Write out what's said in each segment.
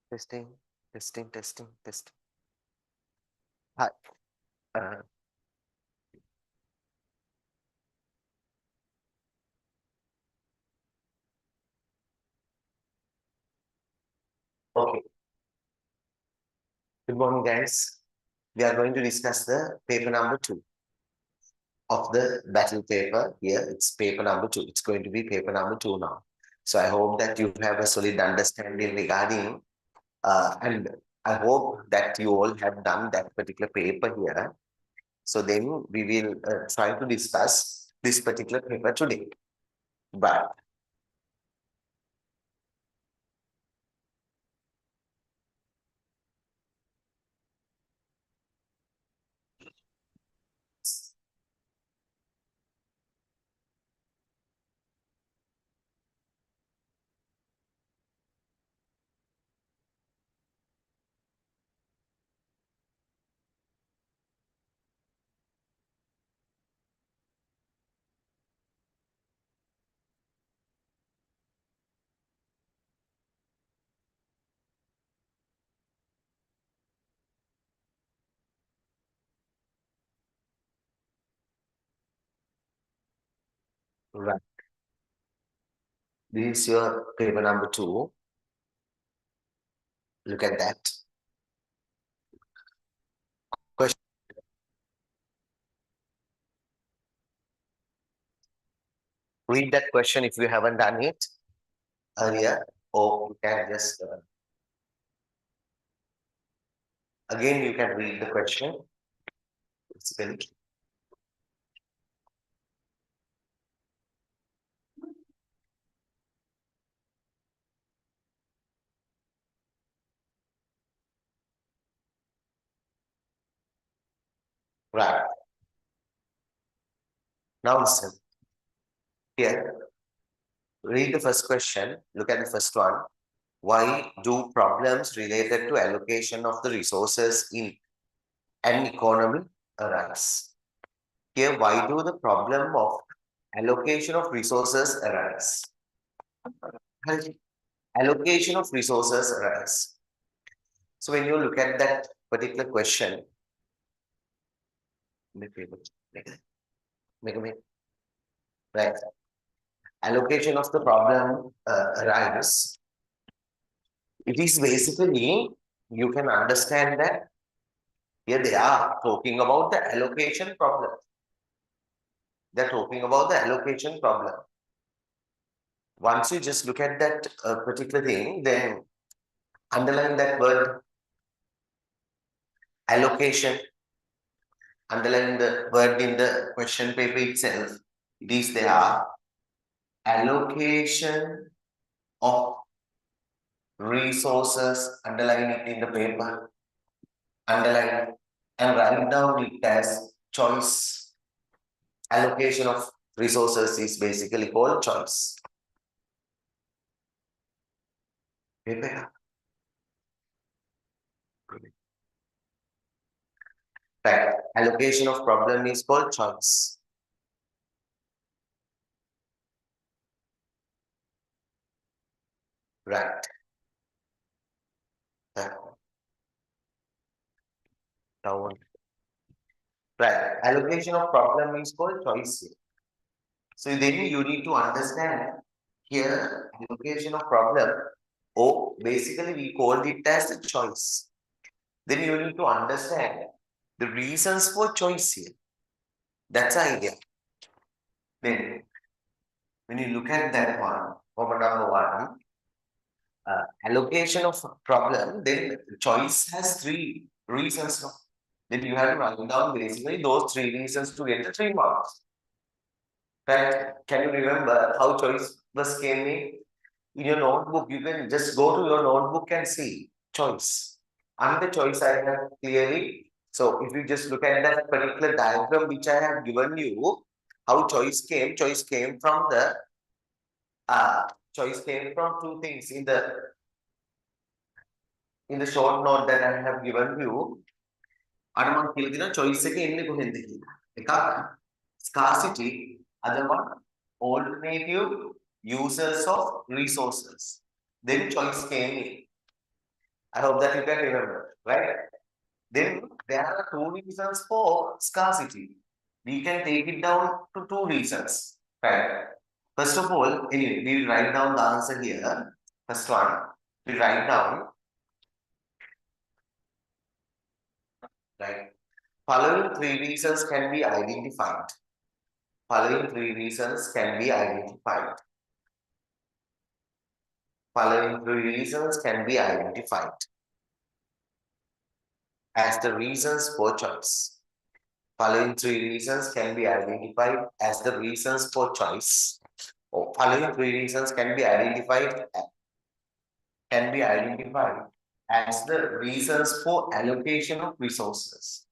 Testing, testing, testing, testing. Hi. Uh, okay. Good morning, guys. We are going to discuss the paper number 2 of the battle paper. Here, it's paper number 2. It's going to be paper number 2 now. So I hope that you have a solid understanding regarding, and I hope that you all have done that particular paper here. So then we will try to discuss this particular paper today. But right, this is your paper number 2. Look at that. Question. Read that question if you haven't done it earlier, or you can just again you can read the question. Basically. Right. Now listen. Here, read the first question. Look at the first one. Why do problems related to allocation of the resources in an economy arise? Here, why do the problem of allocation of resources arise? Allocation of resources arise. So when you look at that particular question, right? Allocation of the problem arise. It is basically, you can understand that here they are talking about the allocation problem. They're talking about the allocation problem. Once you just look at that particular thing, then underline that word allocation, underline the word in the question paper itself. It is there, allocation of resources, underline it in the paper, underline and write down it as choice. Allocation of resources is basically called choice. Paper. Right. Allocation of problem is called choice. Right. That one. Down. Right. Allocation of problem is called choice. So then you need to understand here allocation of problem. Oh, basically we called it as the choice. Then you need to understand the reasons for choice here. That's the idea. Then when you look at that one, problem number 1, allocation of problem, then choice has 3 reasons. Then you have to write down basically those 3 reasons to get the 3 marks. Right? Can you remember how choice was came in your notebook? You can just go to your notebook and see choice. And the choice I have clearly. So if you just look at that particular diagram which I have given you, how choice came from the choice came from 2 things in the short note that I have given you. අර මම කියලා දෙනවා choice එක එන්නේ කොහෙන්ද කියලා. එකක් scarcity, other one alternative users of resources. Then choice came in. I hope that you can remember, right? Then there are two reasons for scarcity. We can take it down to two reasons, right? First of all, anyway, we will write down the answer here. First one, we write down, right? Following three reasons can be identified. Following three reasons can be identified. Following three reasons can be identified as the reasons for choice. Following three reasons can be identified as the reasons for choice. Or following three reasons can be identified as the reasons for allocation of resources.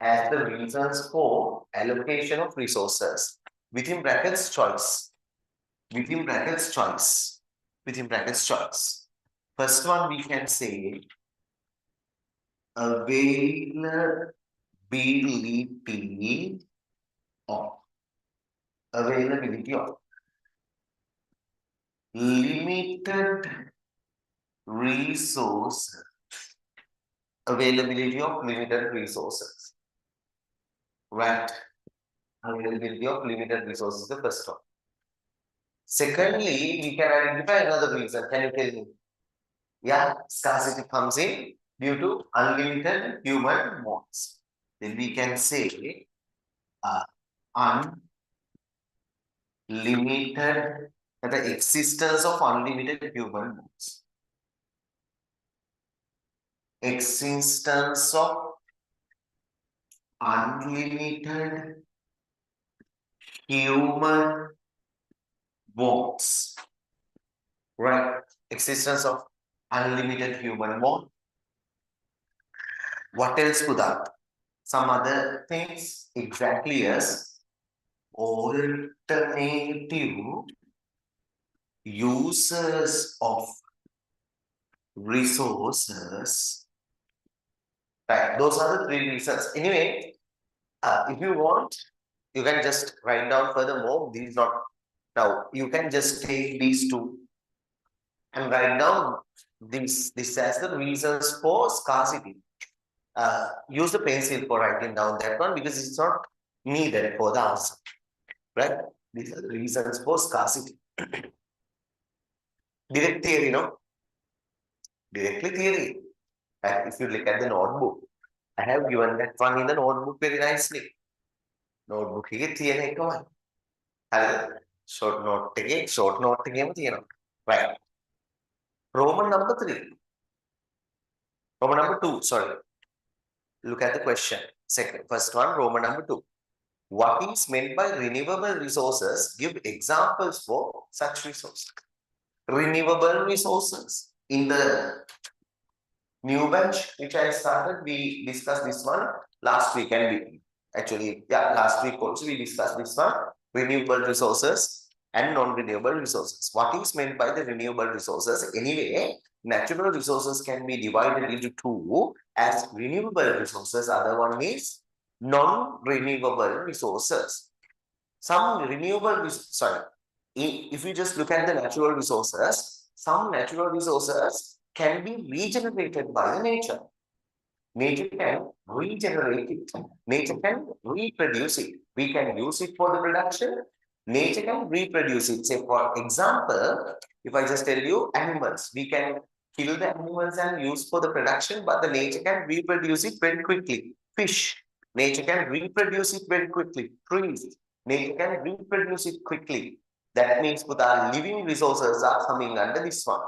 As the reasons for allocation of resources. Within brackets, choice. Within brackets, choice. Within brackets, choice. First one we can say availability of limited resources. Availability of limited resources. Right. Availability of limited resources, the first one. Secondly, we can identify another reason. Can you tell me? Yeah, scarcity comes in due to unlimited human wants. Then we can say unlimited, the existence of unlimited human wants. Existence of unlimited human wants. Right? Existence of unlimited human want. What else could that? Some other things exactly as alternative uses of resources. Right, those are the three reasons. Anyway, if you want, you can just write down furthermore. These not now. You can just take these two and write down this as the reasons for scarcity. Use the pencil for writing down that one because it's not needed for the answer. Right? These are the reasons for scarcity. Direct theory, no? Directly theory. And if you look at the notebook, I have given that one in the notebook very nicely. Notebook එකේ තියෙන එකමයි. හරිද? Short note එකේම තියෙනවා. Right. Roman number 3. Roman number 2, sorry. Look at the question. First one, Roman number 2. What is meant by renewable resources? Give examples for such resources. Renewable resources. In the new batch which I started, we discussed this one last week and last week also we discussed this one, renewable resources and non-renewable resources. What is meant by the renewable resources? Anyway, natural resources can be divided into two as renewable resources. Other one is non-renewable resources. Some renewable, if you just look at the natural resources, some natural resources can be regenerated by nature. Nature can regenerate it. Nature can reproduce it. We can use it for the production. Nature can reproduce it. Say, for example, if I just tell you animals, we can kill the animals and use for the production, but the nature can reproduce it very quickly. Fish, nature can reproduce it very quickly. Trees, nature can reproduce it quickly. That means with our living resources are coming under this one.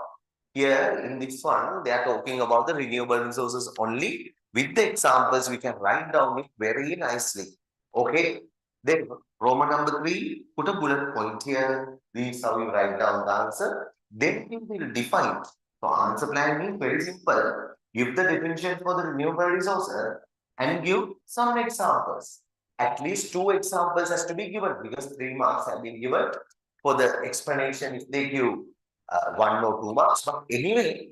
Here in this one, they are talking about the renewable resources only. With the examples, we can write down it very nicely. Okay. Then Roman number 3, put a bullet point here. This is how you write down the answer. Then we will define. So answer plan means very simple. Give the definition for the renewable resources and give some examples. At least 2 examples has to be given because 3 marks have been given for the explanation if they give 1 or 2 marks. But anyway,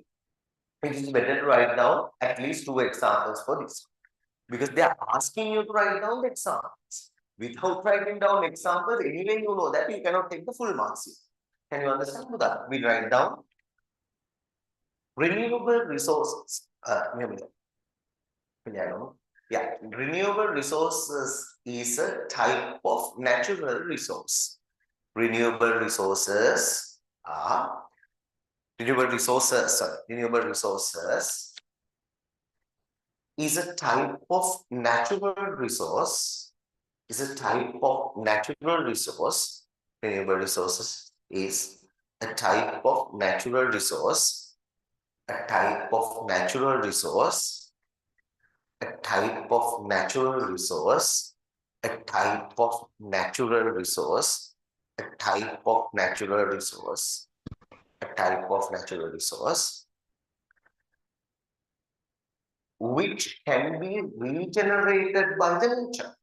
it is better to write down at least 2 examples for this because they are asking you to write down the examples. Without writing down examples, anyway you know that you cannot take the full marks. Can you understand that? We write down renewable resources. Renewable resources is a type of natural resource. Renewable resources are renewable resources is a type of natural resource. Renewable resources is a type of natural resource. A type of natural resource. A type of natural resource. A type of natural resource. A type of natural resource. A type of natural resource which can be regenerated by the nature.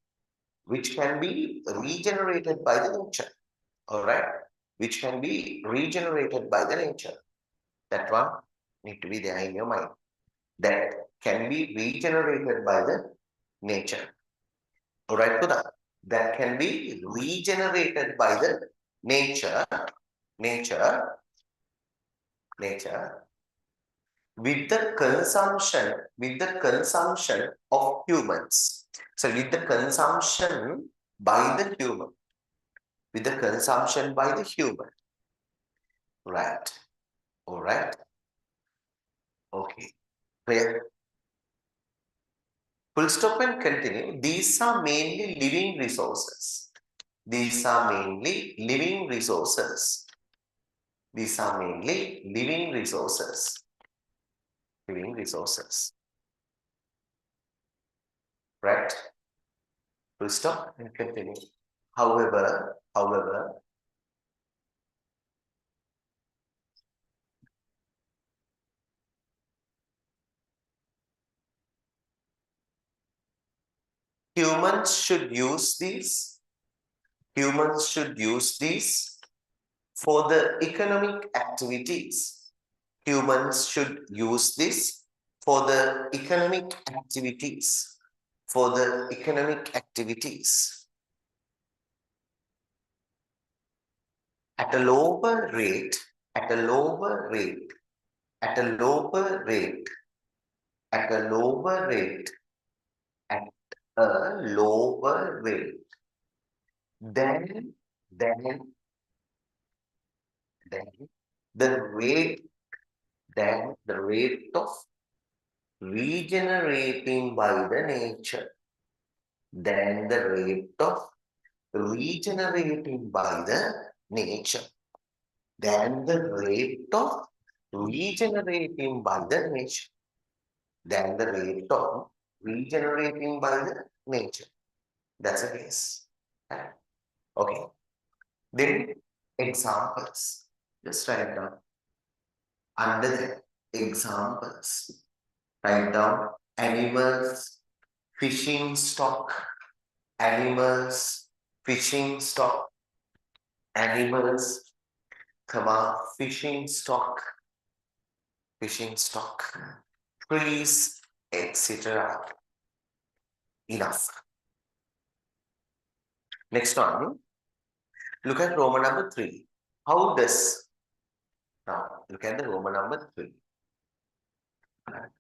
Which can be regenerated by the nature. All right? Which can be regenerated by the nature. That one need to be there in your mind. That can be regenerated by the nature. All right, Kuda? That can be regenerated by the nature. Nature with the consumption of humans. So with the consumption by the human. With the consumption by the human. Right. All right. Okay. Clear? Full stop and continue. These are mainly living resources. These are mainly living resources. These are mainly living resources. Living resources. Right? Full stop and continue. However, humans should use these for the economic activities. Humans should use this for the economic activities. For the economic activities. At a lower rate, at a lower rate, at a lower rate, at a lower rate, at a lower rate than the rate of regenerating by the nature. Than the rate of regenerating by the nature. Than the rate of regenerating by the nature. Than the rate of regenerating by the nature. That's a case. Okay. Then examples. Just write down. Under the examples, write down animals, fishing stock, animals, fishing stock, animals, fishing stock, trees, etc. Enough. Next one, look at Roman number 3. How does, now look at the Roman number 3. Right.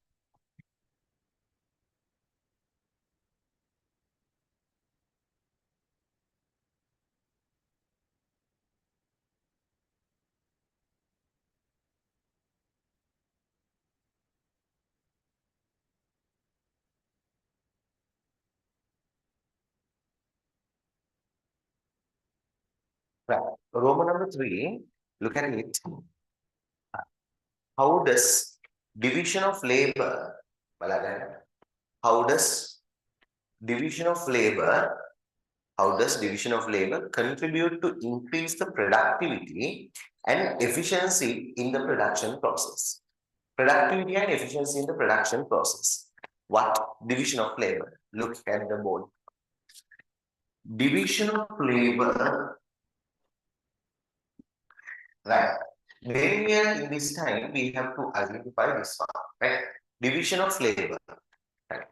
Roman number 3, look at it. How does division of labor, how does division of labor contribute to increase the productivity and efficiency in the production process? Productivity and efficiency in the production process. What? Division of labor. Look at the board. Division of labor. Right. When we are in this time, we have to identify this one. Right. Division of labor. Right.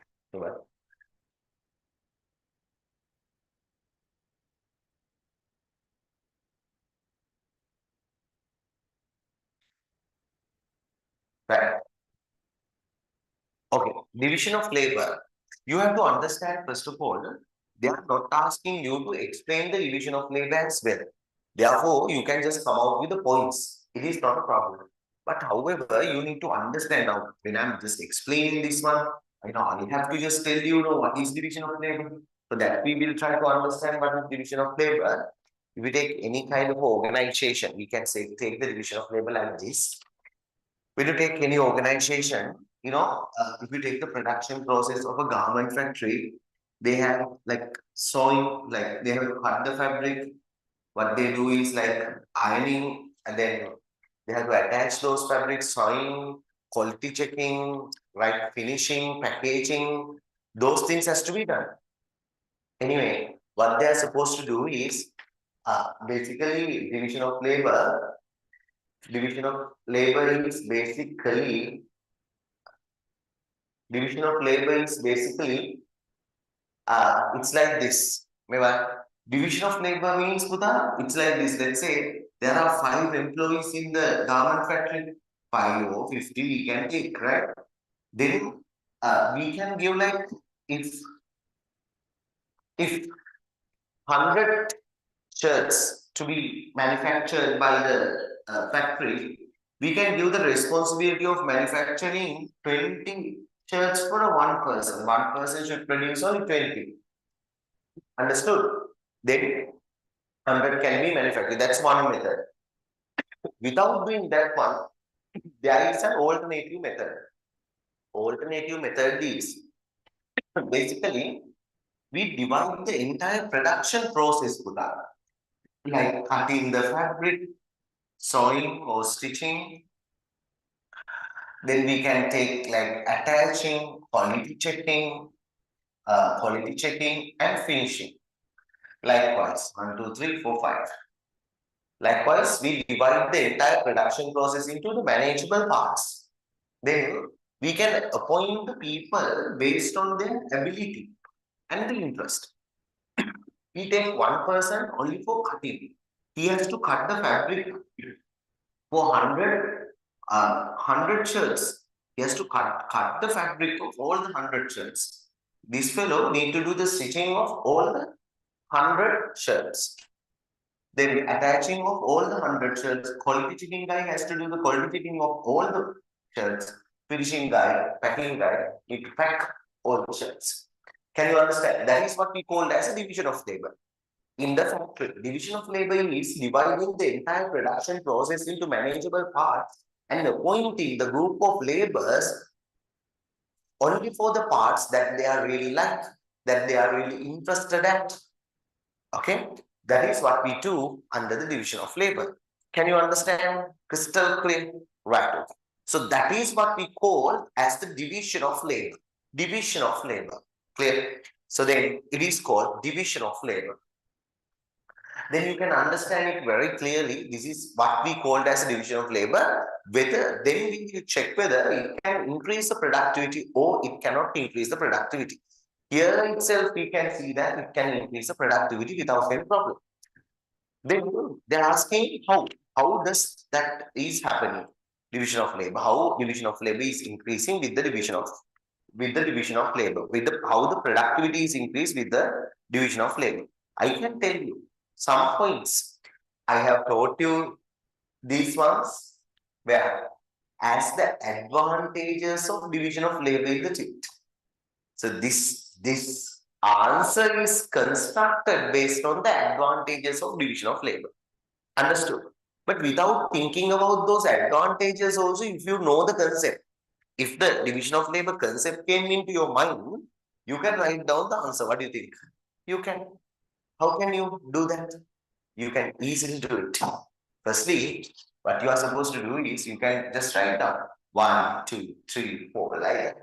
Right. Okay, division of labor. You have to understand, first of all, they are not asking you to explain the division of labor as well. Therefore, you can just come out with the points. It is not a problem. But however, you need to understand now, when I'm just explaining this one, I have to just tell you, what is division of labor. So that we will try to understand what is division of labor. If we take any kind of organization, we can say take the division of labor like this. When you take any organization, if you take the production process of a garment factory, they have like sewing, like they have to cut the fabric. What they do is like ironing, and then they have to attach those fabrics, sewing, quality checking, right, finishing, packaging. Those things has to be done. Anyway, what they are supposed to do is basically division of labor is basically division of labor is basically it's like this. Remember, division of labor means Buddha, it's like this. Let's say there are 5 employees in the garment factory, 5 or 50 we can take, right? Then we can give like if 100 shirts to be manufactured by the factory, we can give the responsibility of manufacturing 20 shirts for a one person. One person should produce only 20. Understood? Then 100 can be manufactured. That's one method. Without doing that one, there is an alternative method. Alternative method is basically we divide the entire production process, Buddha, like cutting the fabric, sewing or stitching. Then we can take like attaching, quality checking, and finishing. Likewise, 1, 2, 3, 4, 5. Likewise, we divide the entire production process into the manageable parts. Then we can appoint the people based on their ability and the interest. We take one person only for cutting. He has to cut the fabric for 100 shirts. He has to cut the fabric of all the 100 shirts. This fellow need to do the stitching of all the 100 shirts. Then attaching of all the 100 shirts. Quality checking guy has to do the quality checking of all the shirts. Finishing guy, packing guy need to pack all the shirts. Can you understand? That is what we call as a division of labor. In the factory, division of labor is dividing the entire production process into manageable parts and appointing the group of laborers only for the parts that they are really like, that they are really interested at. Okay, that is what we do under the division of labor. Can you understand? Crystal clear? Right. So that is what we call as the division of labor. Division of labor. Clear? So then it is called division of labor. Then you can understand it very clearly. This is what we called as a division of labor. Whether then we will check whether it can increase the productivity or it cannot increase the productivity. Here itself, we can see that it can increase the productivity without any problem. Then they're asking how does that is happening? Division of labor. How division of labor is increasing with the division of labor, with the how the productivity is increased with the division of labor. I can tell you some points. I have taught you these ones where as the advantages of division of labor in the tip. So this answer is constructed based on the advantages of division of labor. Understood? But without thinking about those advantages also, if you know the concept, if the division of labor concept came into your mind, you can write down the answer. What do you think? You can. How can you do that? You can easily do it. Firstly, what you are supposed to do is you can just write down 1, 2, 3, 4 like that.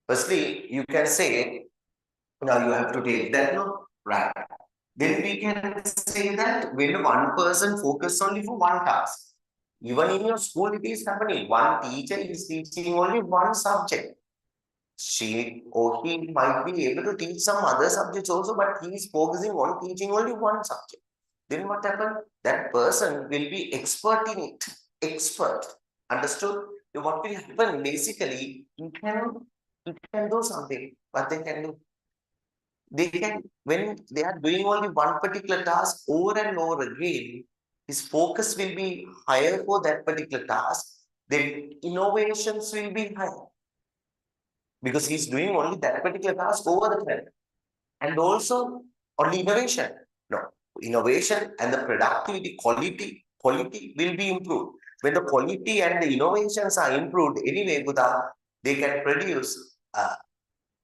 Firstly, you can say, now you have to take that, no? Right. Then we can say that when one person focus only for one task, even in your school it is happening. One teacher is teaching only one subject. She or he might be able to teach some other subjects also, but he is focusing on teaching only one subject. Then what happened? That person will be expert in it. Expert. Understood? What will happen? Basically, you can it can do something, what they can do. They can, when they are doing only one particular task over and over again, his focus will be higher for that particular task, then innovations will be higher. Because he's doing only that particular task over the time. And also only innovation. No, innovation and the productivity, quality will be improved. When the quality and the innovations are improved, anyway, Buddha, they can produce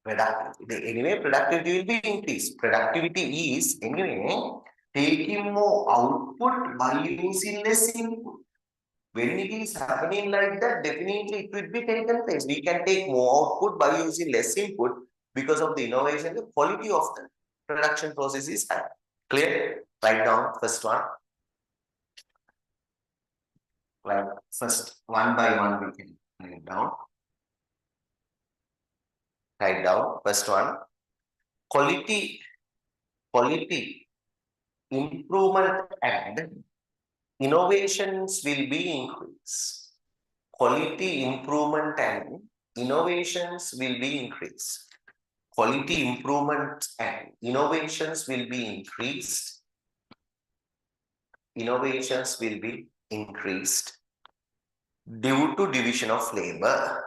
productivity. Anyway, productivity will be increased. Productivity is anyway taking more output by using less input. When it is happening like that, definitely it will be taken place. We can take more output by using less input because of the innovation, the quality of the production process is high. Clear? Write down first one. Like first, one by one, we can write it down. Write down first one. Quality improvement and innovations will be increased. Quality improvement and innovations will be increased. Quality improvement and innovations will be increased. Innovations will be increased due to division of labor.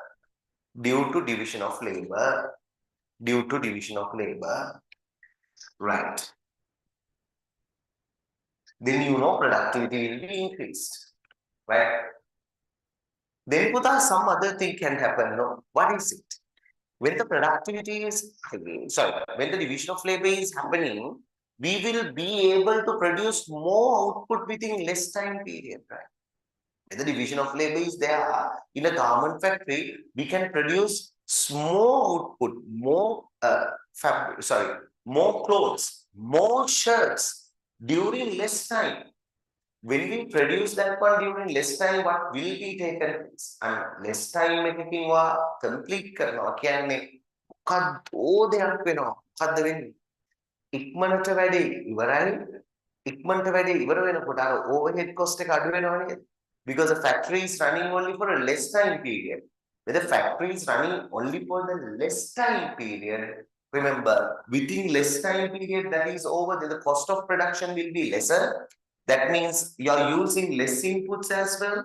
Due to division of labor. Due to division of labor. Right. Then you know productivity will be increased. Right? Then Buddha, some other thing can happen. No? What is it? When the productivity is, when the division of labor is happening, we will be able to produce more output within less time period, right? When the division of labor is there in a garment factory, we can produce more output, more more clothes, more shirts during less time. When we produce that one during less time, what will be taken place? And less time එකකින් වා complete කරනවා කියන්නේ මොකක්දෝ දෙයක් වෙනවා. මොකද්ද වෙන්නේ? ඉක්මනට වැඩි ඉවරයි. ඉක්මනට වැඩි ඉවර වෙනකොට අර overhead cost එක අඩු වෙනවා නේද? Because the factory is running only for a less time period. When the factory is running only for the less time period, remember, within less time period that is over, then the cost of production will be lesser. That means you are using less inputs as well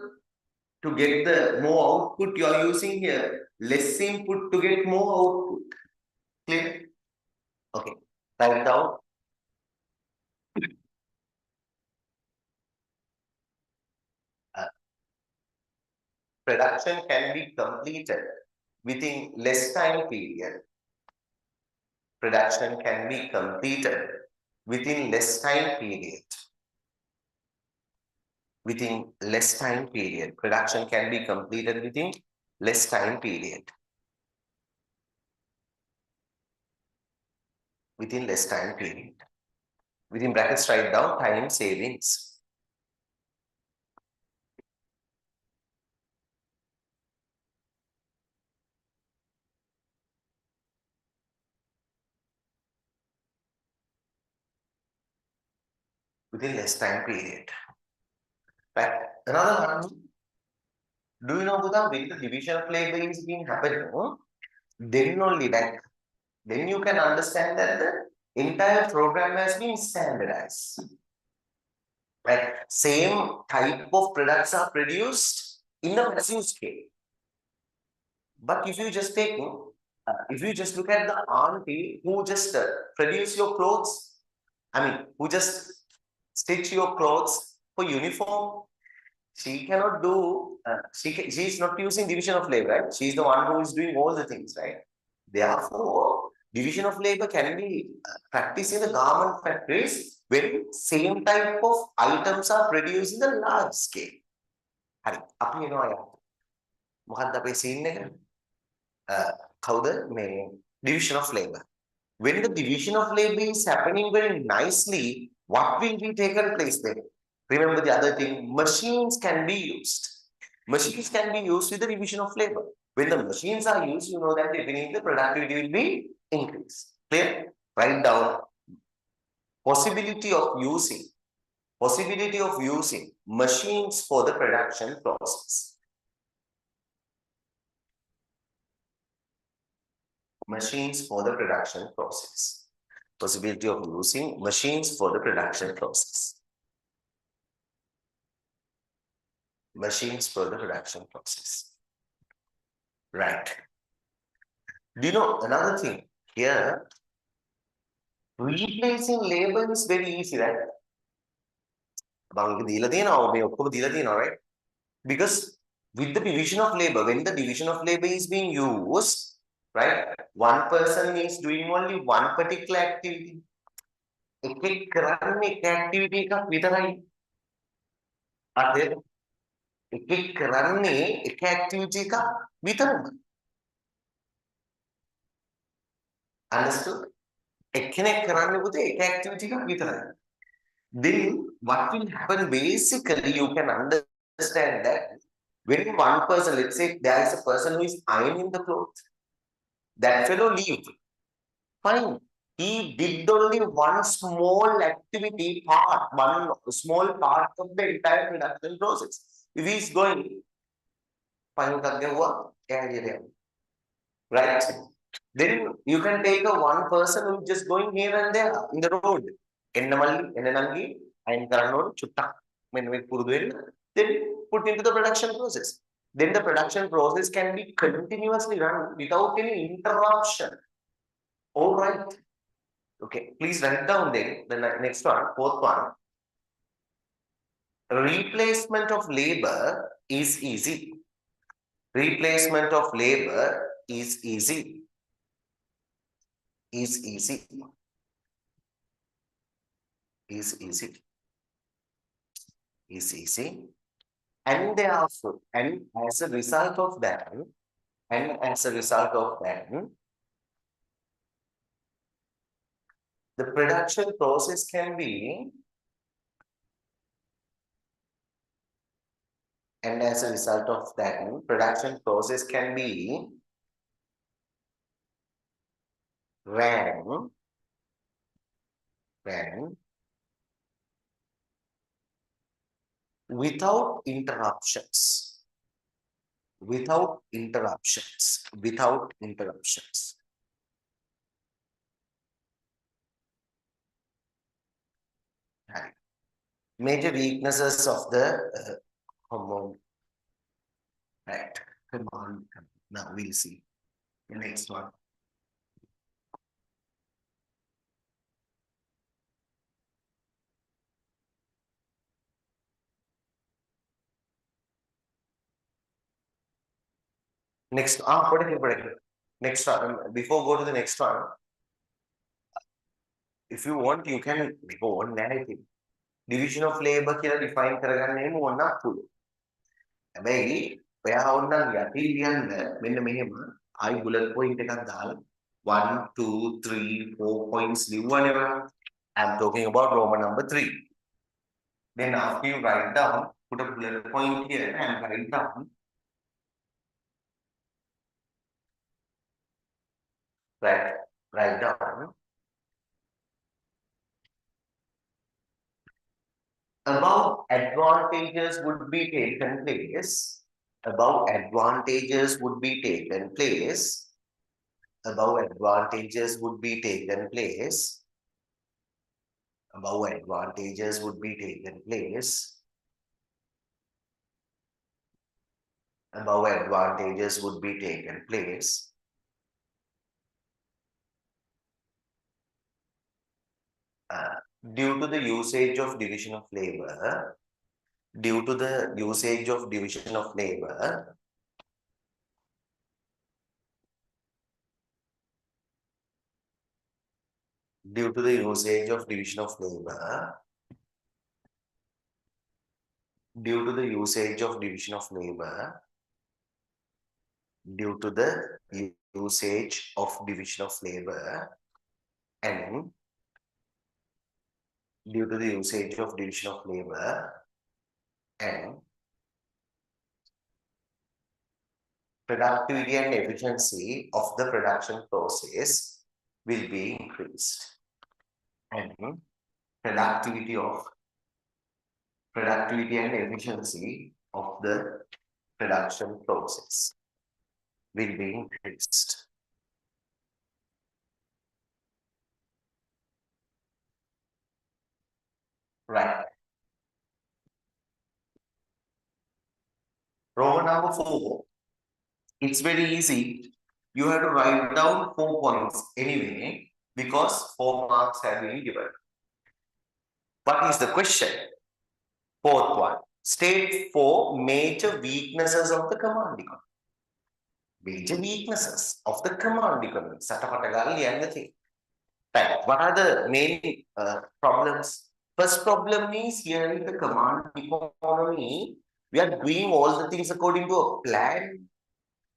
to get the more output. You are using here less input to get more output. Clear? Okay. Write down. Production can be completed within less time period. Production can be completed within less time period. Within less time period. Production can be completed within less time period. Within less time period. Within brackets, write down time savings. Within less time period. Right. Another one. Do you know, Buddha, when the division of labor is being happening, then only that, then you can understand that the entire program has been standardized. Right? Same type of products are produced in a massive scale. But if you just take, if you just look at the auntie who just produce your clothes, I mean, who just stitch your clothes for uniform, she cannot do, she is not using division of labor, right? She is the one who is doing all the things, right? Therefore, division of labor can be practiced in the garment factories when same type of items are produced in the large scale. හරි. අපි එනවා යා. මොකක්ද අපේ scene එක? කවුද මේ division of labor. When the division of labor is happening very nicely, what will be taken place there? Remember the other thing, machines can be used. Machines can be used with the division of labor. When the machines are used, you know that definitely the productivity will be increased. Clear? Write down possibility of using machines for the production process. machines for the production process. Possibility of using machines for the production process. Machines for the production process. Right. Do you know another thing? Here, replacing labor is very easy, right? Right? Because with the division of labor, when the division of labor is being used, right, one person is doing only one particular activity. Activity විතරයි. activity Understood? activity Then what will happen basically, you can understand that when one person, let's say there is a person who is ironing the clothes, that fellow leave. Fine. He did only one small activity part, one small part of the entire production process. If he is going, fine, right? Then you can take a one person who is just going here and there in the road. Then put into the production process. Then the production process can be continuously run without any interruption. All right. Okay, please write down then the next one, fourth one. Replacement of labor is easy. Replacement of labor is easy. Is easy. Is easy. Is easy. And therefore, and as a result of that, the production process can be, and as a result of that, production process can be ran without interruptions. Without interruptions. Without interruptions. Right. Major weaknesses of the hormone. Right. Come on. Now we'll see the next one. Next, next one. Before go to the next one, if you want, you can go on narrative. Division of labor කියලා define කරගන්න ඕනක් පුළුවන්. හැබැයි ඔයා ඕනනම් යටි ලියන්න මෙන්න මෙහෙම ආයි bullet point එකක් දාලා 1 2 3 4 points ලියුවනේ ඔයා. I'm talking about Roman number 3. Then after you write down, put a bullet point here and write down write down above advantages would be taken place. Above advantages would be taken place. Above advantages would be taken place. Above advantages would be taken place. Above advantages would be taken place. Due to the usage of division of labor, due to the usage of division of labor, due to the usage of division of labor, due to the usage of division of labor, due to the usage of division of labor, and due to the usage of division of labor, and productivity and efficiency of the production process will be increased. And productivity and efficiency of the production process will be increased. Right. Roman number 4. It's very easy. You have to write down 4 points anyway because 4 marks have been given. What is the question? Fourth one. State 4 major weaknesses of the command economy. Major weaknesses of the command economy. Right. What are the main problems? First problem is here in the command economy, we are doing all the things according to a plan.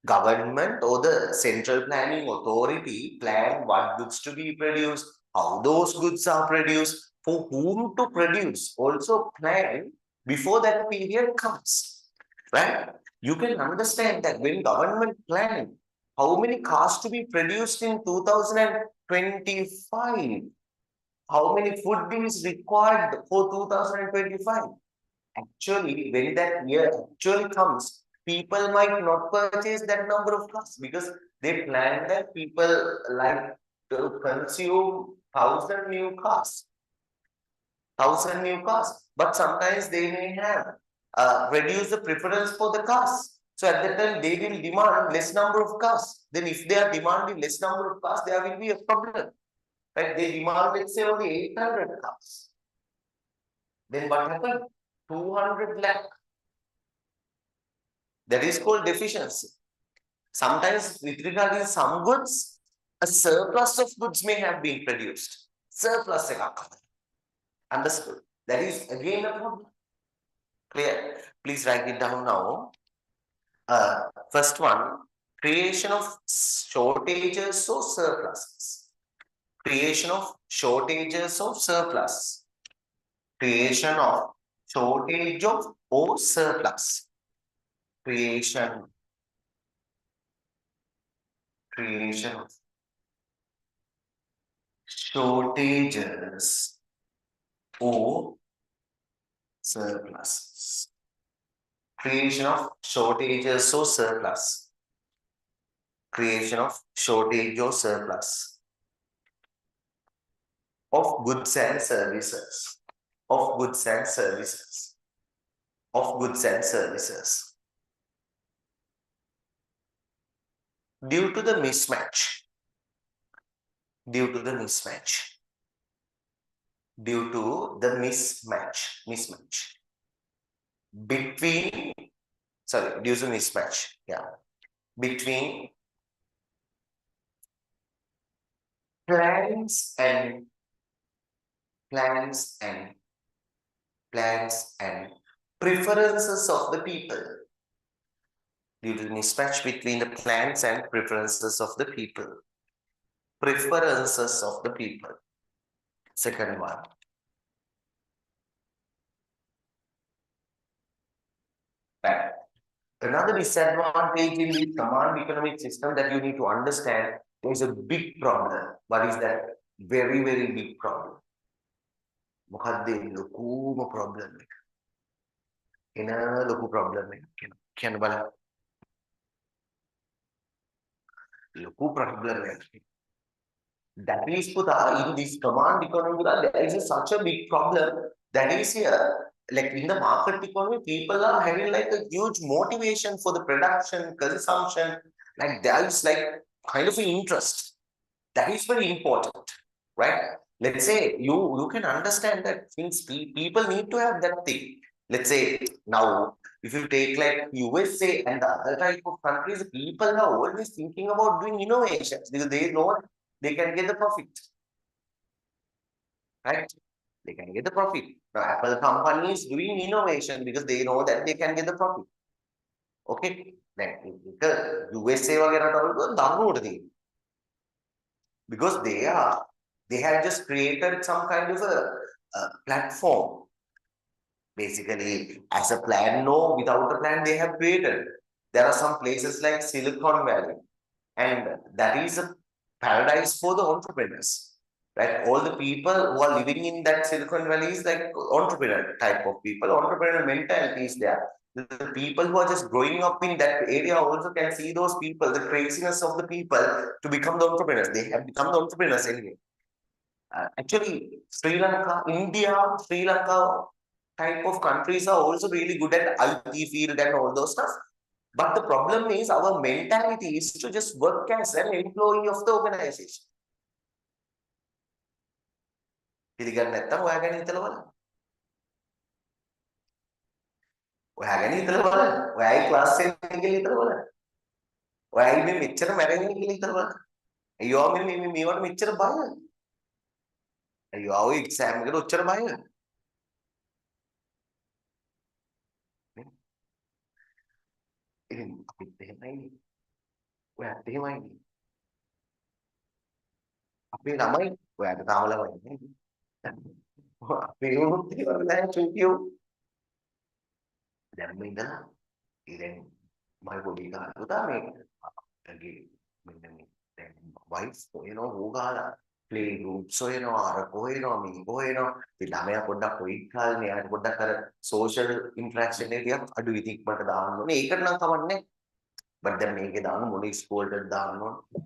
Government or the central planning authority plan what goods to be produced, how those goods are produced, for whom to produce. Also plan before that period comes. Right? You can understand that when government plan how many cars to be produced in 2025, how many food is required for 2025. Actually, when that year actually comes, people might not purchase that number of cars because they plan that people like to consume 1,000 new cars. But sometimes they may have reduced the preference for the cars. So at that time, they will demand less number of cars. Then if they are demanding less number of cars, there will be a problem. Right? They demand, let's say, only 800 cars. Then what happened? 200 lakh. That is called deficiency. Sometimes with regard to some goods, a surplus of goods may have been produced. Surplus. Understood? That is again a problem. Clear? Please write it down now. First one, creation of shortages or surpluses. Creation of shortages or surplus. Creation of shortage of or surplus. Creation of shortages or surpluses. Creation of shortages or surplus. Creation of shortage or surplus of goods and services. Of goods and services. Of goods and services. Due to the mismatch. Due to the mismatch. Due to the mismatch. Between, sorry, due to mismatch. Yeah. Between plans and preferences of the people. Due to the mismatch between the plans and preferences of the people. Preferences of the people. Second one. Right. Another disadvantage in the command economic system that you need to understand, there is a big problem. What is that? Very, very big problem. Locuma problem. In a local problem. Can bala. Local problem. That is in this command economy, there is such a big problem that is here. Like in the market economy, people are having like a huge motivation for the production, consumption. Like there is like kind of an interest. That is very important, right? Let's say you can understand that things people need to have that thing. Let's say now, if you take like USA and the other type of countries, people are always thinking about doing innovations because they know they can get the profit, right? They can get the profit. Now, Apple company is doing innovation because they know that they can get the profit. Okay, then the USA because they have just created some kind of a platform. Basically, as a plan, no, without a plan, they have created. There are some places like Silicon Valley, and that is a paradise for the entrepreneurs. Right? All the people who are living in that Silicon Valley is like entrepreneur type of people. Entrepreneur mentality is there. The people who are just growing up in that area also can see those people, the craziness of the people to become the entrepreneurs. They have become the entrepreneurs anyway. Actually, Sri Lanka, India, Sri Lanka type of countries are also really good at IT field and all those stuff. But the problem is our mentality is to just work as an employee of the organization. පිළිගන්නේ නැත්තම් ඔයා ගැන හිතලා බලන්න. ඔයා ගැන හිතලා බලන්න. ඔයායි ක්ලාස් එකේ කියලා හිතලා බලන්න. ඔයායි මේ මෙච්චර මැරෙන්නේ කියලා හිතලා බලන්න. අයියෝ මේ මේවට මෙච්චර බය. අයියෝ ඔය එක්සෑම් එකට ඔච්චර බය. ඉතින් අපිත් එහෙමයි. ඔයාත් එහෙමයි. අපේ ළමයි ඔයාට තාම ළමයි නේද? අපේ උන්ත් ඒවල නැහැ චුටියෝ. දැන් මේ ඉඳලා ඉතින් මම පොඩි කාලේ පුතා මේගේ මෙන්න මේ දැන් වයිස් හොයනවා හොගාලා ප්ලේ ගෲප්ස් හොයනවා අර හොයනවා මේ හොයනවා ඉතින් ළමයා පොඩ්ඩක් කොයි කාලේ යාට පොඩ්ඩක් අර සෝෂල් ඉන්ටරැක්ෂන් එක ටිකක් අඩුයි ඉතින් මට දාන්න ඕනේ ඒකට නම් කවන්නේ බට් දැන් මේකේ දාන්න මොන ස්කෝල්ටද දාන්න ඕනේ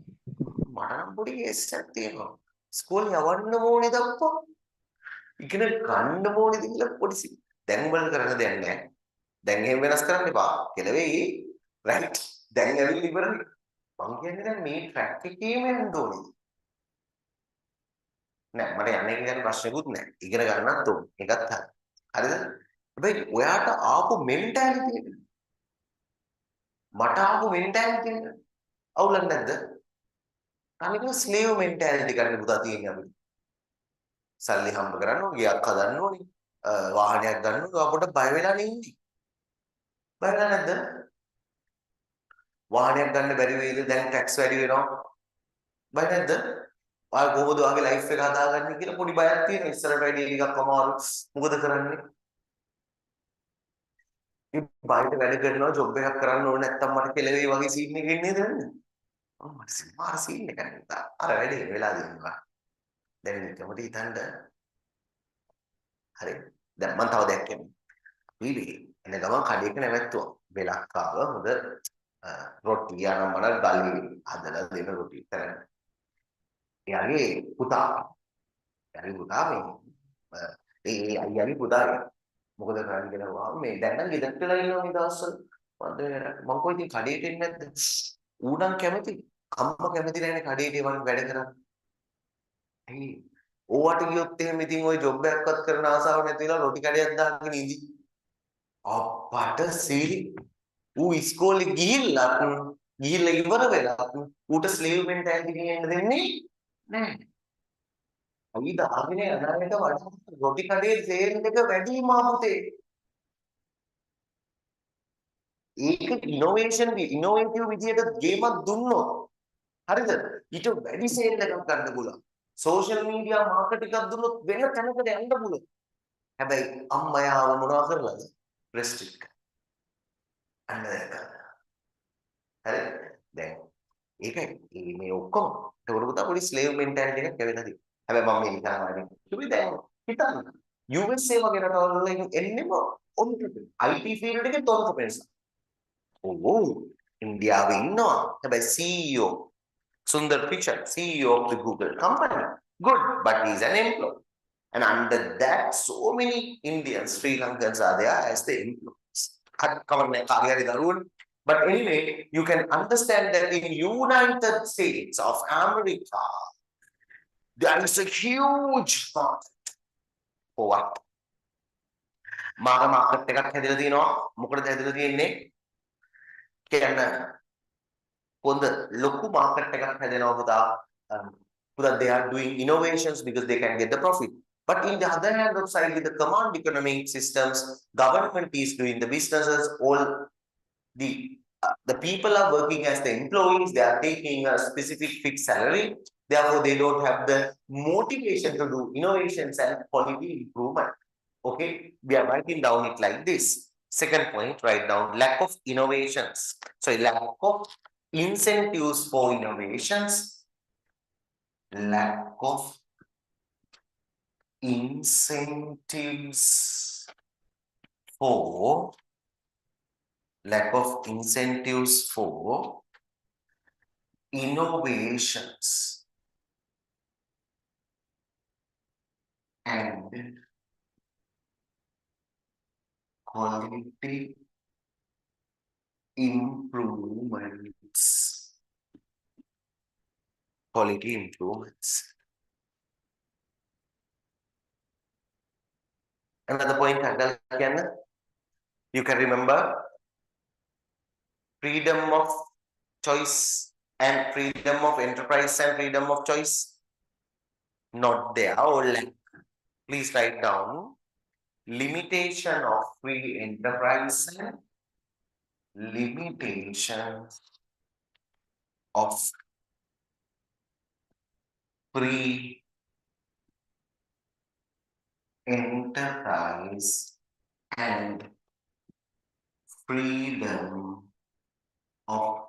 මට නම් පොඩි කේස් එකක් තියෙනවා ස්කෝල් යවන්න ඕනේ දක්වා ඉගෙන ගන්න ඕනේද කියලා පොඩි දැන් වල කරන දෙයක් නැහැ දැන් එහෙම වෙනස් කරන්න එපා කෙලවෙයි රයිට් දැන් ඇවිල්ලා ඉවරයි මං කියන්නේ දැන් මේ ට්‍රැක් එකේම යන්න ඕනේ නෑ මට යන්නේ කියන ප්‍රශ්නකුත් නෑ ඉගෙන ගන්නත් ඕනේ ඒකත් හරි හරිද හැබැයි ඔයාට ආපු මෙන්ටැලිටි එක මට ආපු මෙන්ටැලිටි එක අවුලක් නැද්ද අනික ස්ලේව් මෙන්ටැලිටි කරන්න පුතා තියෙන්නේ අපිට සල්ලි හම්බ කරන්න ඕනේ ගියක් හදන්න ඕනේ වාහනයක් ගන්න ඕනේ ඔයා පොඩ්ඩක් බය වෙලා නෙන්නේ බය වෙලා නැද්ද වාහනයක් ගන්න බැරි වෙයිද දැන් ටැක්ස් වැඩි වෙනවා බය නැද්ද ඔයා කොහොමද ඔයාගේ ලයිෆ් එක හදාගන්නේ කියලා පොඩි බයක් තියෙනවා ඉස්සරට වැඩි ටිකක් අමාරු මොකද කරන්නේ මේ බයිට වැඩ කරනවා ජොබ් එකක් කරන්න ඕනේ නැත්තම් මට කෙලවෙයි වගේ සීන් එකක් එන්නේ නේද මට මාර සීන් එකක් නෙවෙයි අර වැඩේ වෙලා දෙනවා දැන් නිකමට හිතන්න හරි දැන් මම තව දෙයක් කියන්නම් අපි එන ගමන් කඩේක නැවැත්තුවා වෙලක් ආව හොඳ රොටි යනම් මන ගල්ලි හදලා දෙන රොටි කරන්න එයාගේ පුතා මේ අයියාගේ පුතා මොකද කරන්නේ කියලා මේ දැන් නම් ගෙදරට වෙලා ඉන්නවා මේ දවස්වල මම කොයි ඉතින් කඩේට එන්නේ නැද්ද ඌ නම් කැමති අම්මා කැමති නැහැනේ කඩේට එවන් වැඩ කරන්න ඇයි ඕවට ගියොත් එහෙම ඉතින් ওই ජොබ් එකක්වත් කරන ආසාව නැති වෙලා රොටි කඩයක් දාගෙන ඉඳි අප්පට සීලි ඌ ඉස්කෝලේ ගිහිල්ලා ඉවර වෙලා ඌට ස්ලේව් මෙන්ටැලිටි ගෙන්න දෙන්නේ නැහැ අපි දාගෙන යන එක වඩා රොටි කඩේ සේල් එක වැඩි මාපතේ ඒක ඉනෝවේටිව් විදියට ගේමක් දුන්නොත් හරිද ඊට වැඩි සේල් එකක් ගන්න පුළුවන් සෝෂල් මීඩියා මාකට් එකක් දුන්නොත් වෙන තැනකට යන්න පුළුවන් හැබැයි අම්මයාව මොනවා කරලාද රෙස්ට්‍රික්ට් අන්න දැක්ක හරි දැන් ඒකයි මේ ඔක්කොම ඒකට පුතා පොඩි ස්ලේව් මෙන්ටැලිටි එකක් ඇවිල්ලා තියෙනවා හැබැයි මම මේ හිතනවා ඉතින් දැන් හිතන්න USA වගේ රටවල් වල එන්නෙම IT ෆීල්ඩ් එකේ තොරතුරු වෙනස ඕ ඉන්දියාවේ ඉන්නවා හැබැයි CEO Sundar Pichai CEO of the Google company good but he's an employee and under that so many Indians Sri Lankans are there as the employees but anyway you can understand that in United States of America there is a huge market for what market එකක් හැදලා තියෙනවා මොකටද හැදලා තියෙන්නේ කියන්න පොඳ ලොකු market එකක් හැදෙනවා පුතා they are doing innovations because they can get the profit but in the other hand of side with the command economic systems government is doing the businesses all the people are working as the employees they are taking a specific fixed salary therefore they don't have the motivation to do innovations and quality improvement okay we are writing down it like this second point write down lack of innovations so lack of incentives for innovations lack of incentives for innovations and quality improvements. Quality improvements. Another point again, you can remember freedom of choice and freedom of enterprise and freedom of choice. Not there or lack. Please write down limitation of free enterprise and limitation of free enterprise and freedom of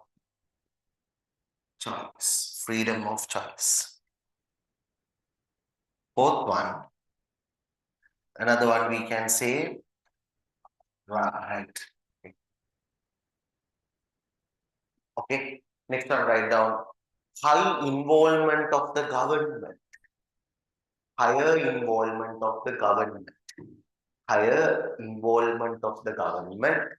choice. Freedom of choice. Fourth one. Another one we can say, right. Okay. Next one, write down high involvement of the government. Higher involvement of the government. Higher involvement of the government.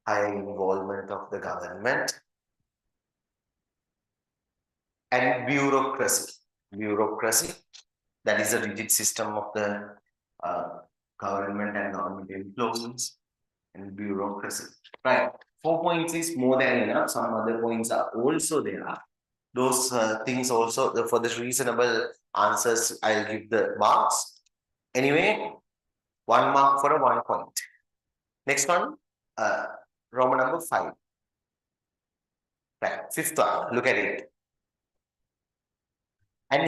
Higher involvement of the government. And bureaucracy. Bureaucracy, that is a rigid system of the government and government employees and bureaucracy. Right. 4 points is more than enough. Some other points are also there. Those things also, for the reasonable answers, I'll give the marks. Anyway, 1 mark for a 1 point. Next one, Roman number 5. Right. Fifth one, look at it. An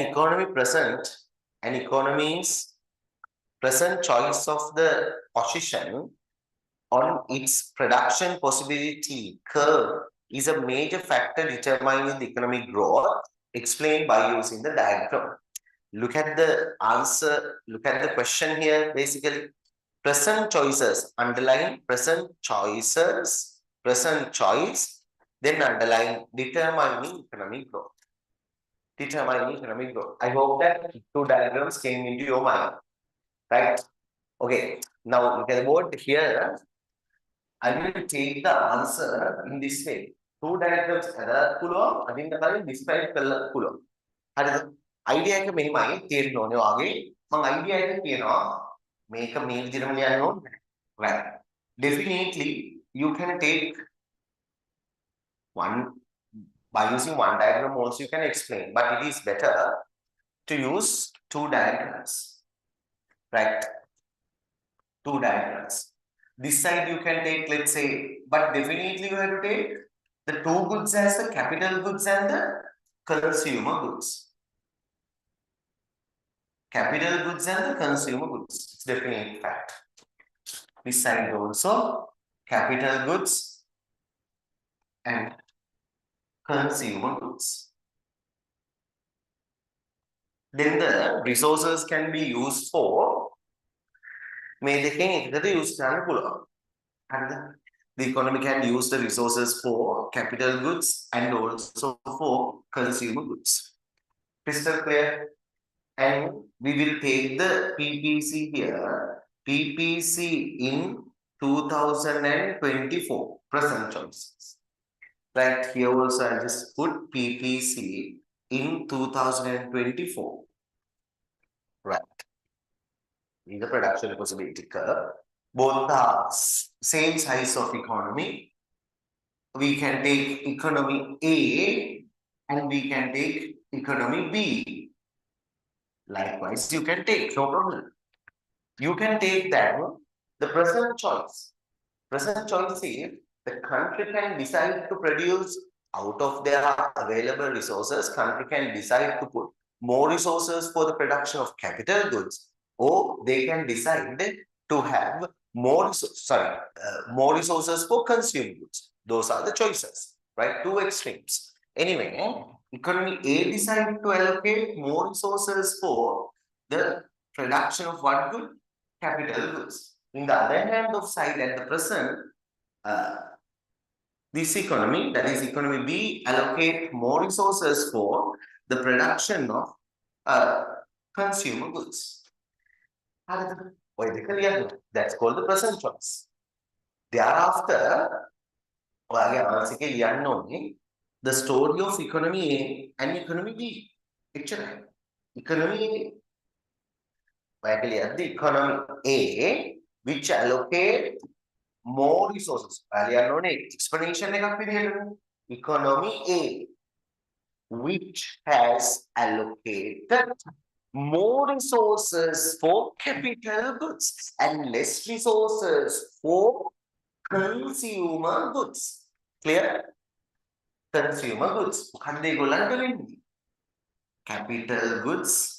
economy's present choice of the position on its production possibility curve is a major factor determining the economic growth, explained by using the diagram. Look at the answer, look at the question here, basically. Present choices, underline present choices, present choice, then underline determining economic growth. Determining economic growth. I hope that 2 diagrams came into your mind, right? Okay, now look at the board here. I will take the answer in this way. 2 diagrams කරලා පුළුවන් අදින්න කලින් describe කරලා පුළුවන්. හරිද? idea එක මෙහිමයි තේරෙන්න ඕනේ වාගේ. මම idea එක කියනවා මේක මේ විදිහටම ලියන්න ඕනේ. Right. Definitely you can take one by using one diagram also you can explain, but it is better to use 2 diagrams. Right? 2 diagrams. This side you can take, let's say, but definitely you have to take the 2 goods as the capital goods and the consumer goods. Capital goods and the consumer goods. It's definitely fact. This side also capital goods and consumer goods. Then the resources can be used for මේ දෙකෙන් එකකට use කරන්න පුළුවන්. හරිද? The economy can use the resources for capital goods and also for consumer goods. Crystal clear? And we will take the PPC here. PPC in 2024, present choices. Right here also I just put PPC in 2024. Right. In the production possibility curve. Both are same size of economy. We can take economy A and we can take economy B. Likewise, you can take, no problem. You can take that one, the present choice. Present choice is the country can decide to produce out of their available resources. Country can decide to put more resources for the production of capital goods, or they can decide to have more resources for consumer goods. Those are the choices, right? 2 extremes. Anyway, economy A decided to allocate more resources for the production of what good? Capital goods. In the other hand of side, at the present, this economy, that is economy B, allocate more resources for the production of consumer goods. That's called the present choice. Thereafter, the story of economy A and economy B. Picture economy the economy A, which allocate more resources. Explanation economy A, which has allocated more resources for capital goods and less resources for consumer goods. Clear? Consumer goods. Capital goods.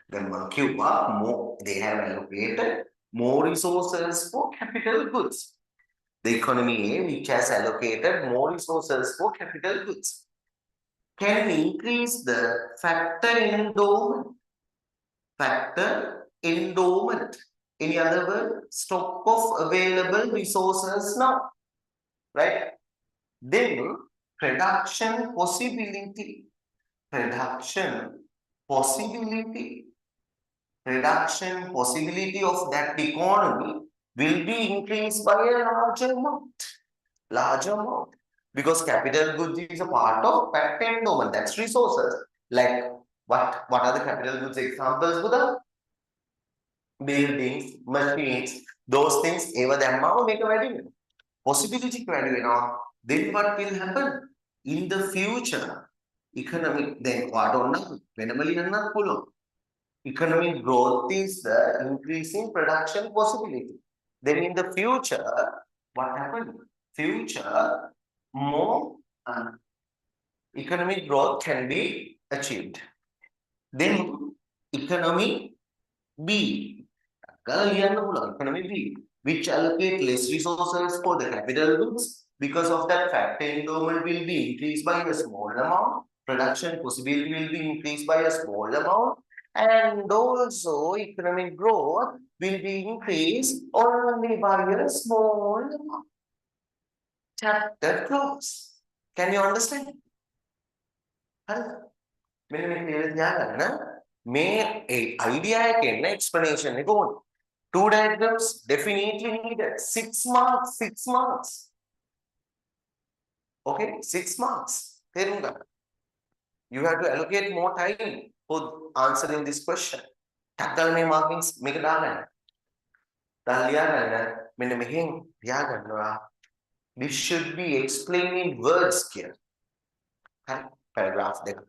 Then more, they have allocated more resources for capital goods. The economy A, which has allocated more resources for capital goods, can increase the factor endowment. Factor endowment. In other words, stock of available resources now. Right? Then production possibility. Production possibility. Production possibility of that economy will be increased by a larger amount. Large amount. Because capital goods is a part of factor endowment. That's resources. Like what are the capital goods examples for the buildings, machines, those things, ever the amount make a value. Possibility value, then what will happen? In the future, economic, then what on now? Minimally not pull. Economic growth is the increasing production possibility. Then in the future, what happened? Future, more economic growth can be achieved. Then economy B, economy B, which allocate less resources for the capital goods. Because of that, factor endowment will be increased by a small amount. Production possibility will be increased by a small amount. And also economic growth will be increased only by a small amount. Chapter close. Can you understand? May idea explanation. Two diagrams definitely needed. 6 marks, 6 marks. Okay, 6 marks. You have to allocate more time for answering this question. Tackle me markings, make it happen. This should be explained in words here. Paragraph there.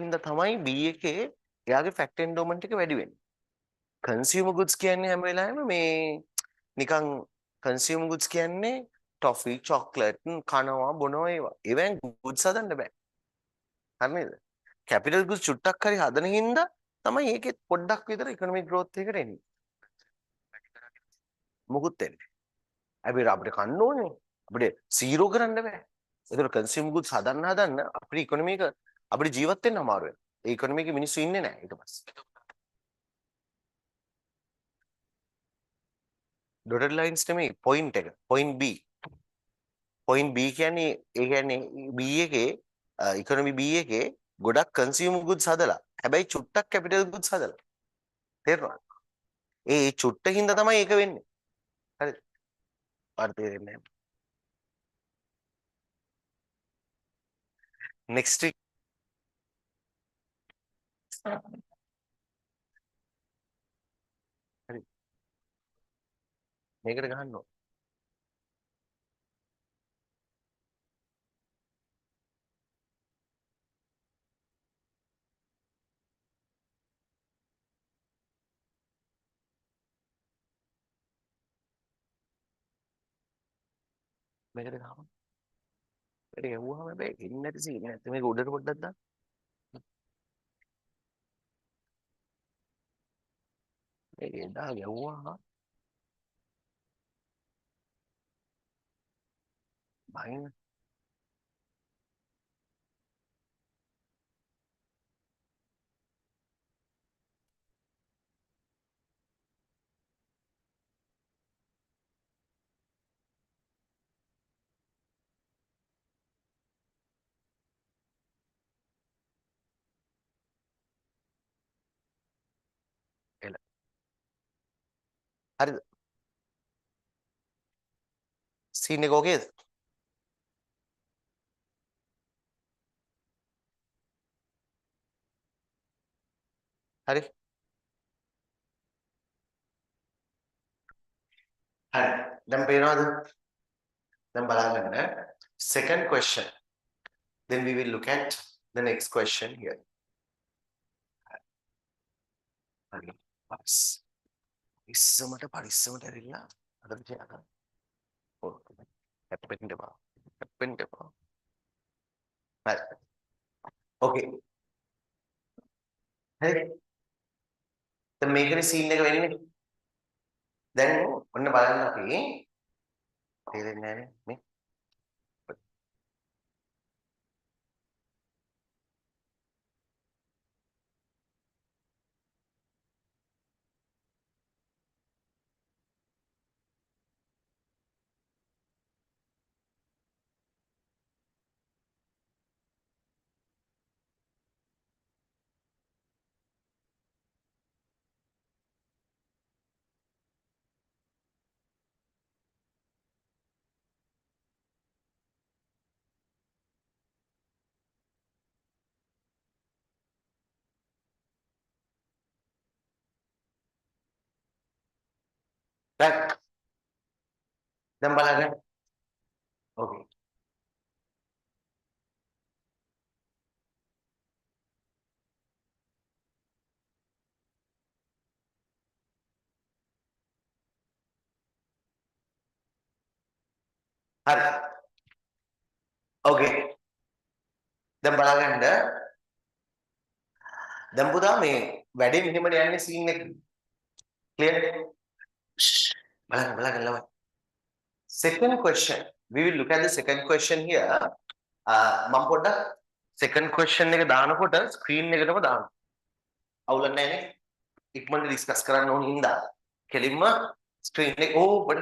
හින්දා තමයි B එකේ එයාගේ fact endowment එක වැඩි වෙන්නේ. consumer goods කියන්නේ හැම වෙලාවෙම මේ නිකන් consumer goods කියන්නේ toffee chocolate කනවා බොනවා ඒවා. ඒවෙන් goods හදන්න බෑ. හරි නේද? capital goods චුට්ටක් හරි හදන හින්දා තමයි ඒකෙත් පොඩ්ඩක් විතර economic growth එකට එන්නේ. මොකුත් වෙන්නේ. අපිට කන්න ඕනේ. අපිට zero කරන්න බෑ. ඒතර consumer goods හදන්න අපේ economy එක අපිට ජීවත් වෙන්න අමාරු වෙනවා. ඒ economy එකේ මිනිස්සු ඉන්නේ නැහැ ඊට පස්සේ. dotted lines නෙමෙයි point එක. point B. point B කියන්නේ ඒ කියන්නේ B එකේ economy B එකේ ගොඩක් consumer goods හදලා. හැබැයි චුට්ටක් capital goods හදලා. තේරුණාද? ඒ චුට්ටකින්ද තමයි ඒක වෙන්නේ. හරිද? ඔයාලට තේරෙන්නේ නැහැ. next week හරි. මේකට ගහන්න ඕන. මේකට ගහන්න. ඒක ගැහුවාම හැබැයි එන්නේ නැති සීන් නැත්නම් මේක උඩට පොඩ්ඩක් දාන්න. මේක එදා ගැහුවා බයින් එල. හරිද? සීන් එක ඕකේද? හරි. හරි. දැන් පේනවද? දැන් බලන්න. Second question. Then we will look at the next question here. හරි. පරිස්සමට ඇරිලා අද විචාරා. ඔව්. හැප්පෙන්න එපා. හැප්පෙන්න එපා. හරි. ඕකේ. හරි. දැන් මේකේ සීන් එක වෙන්නේ. දැන් ඔන්න බලන්න අපි තේරෙන්නේ නැහැනේ මේ. දැන් බලන්න. ඕකේ. හරි. ඕකේ. දැන් බලන්න. දැන් පුතා මේ වැඩේ මෙහෙමනේ යන්නේ සීන් එක. ක්ලියර්? බලන්න ළමයි. Second question. We will look at the second question here. මම පොඩ්ඩක් second question එක දානකොට screen එකටම දාන්න. අවුලක් නැහැ නේ. ඉක්මනට ඩිස්කස් කරන්න ඕන හින්දා කෙලින්ම screen එක ඕපන්.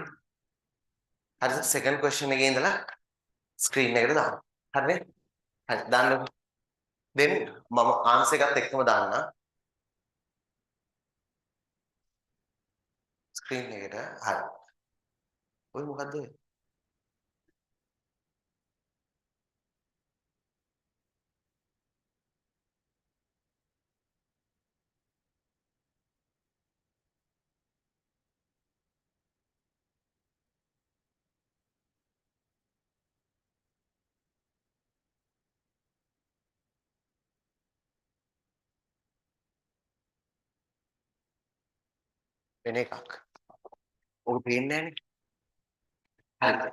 හරි second question එකේ ඉඳලා screen එකට දාන්න. හරිනේ? හරි දාන්න. then මම answer එකත් එක්කම දාන්න. screen එකට. හරි. ඔය මොකද්ද? වෙන එකක්. ඔක පේන්නේ නැහැනේ. හරි.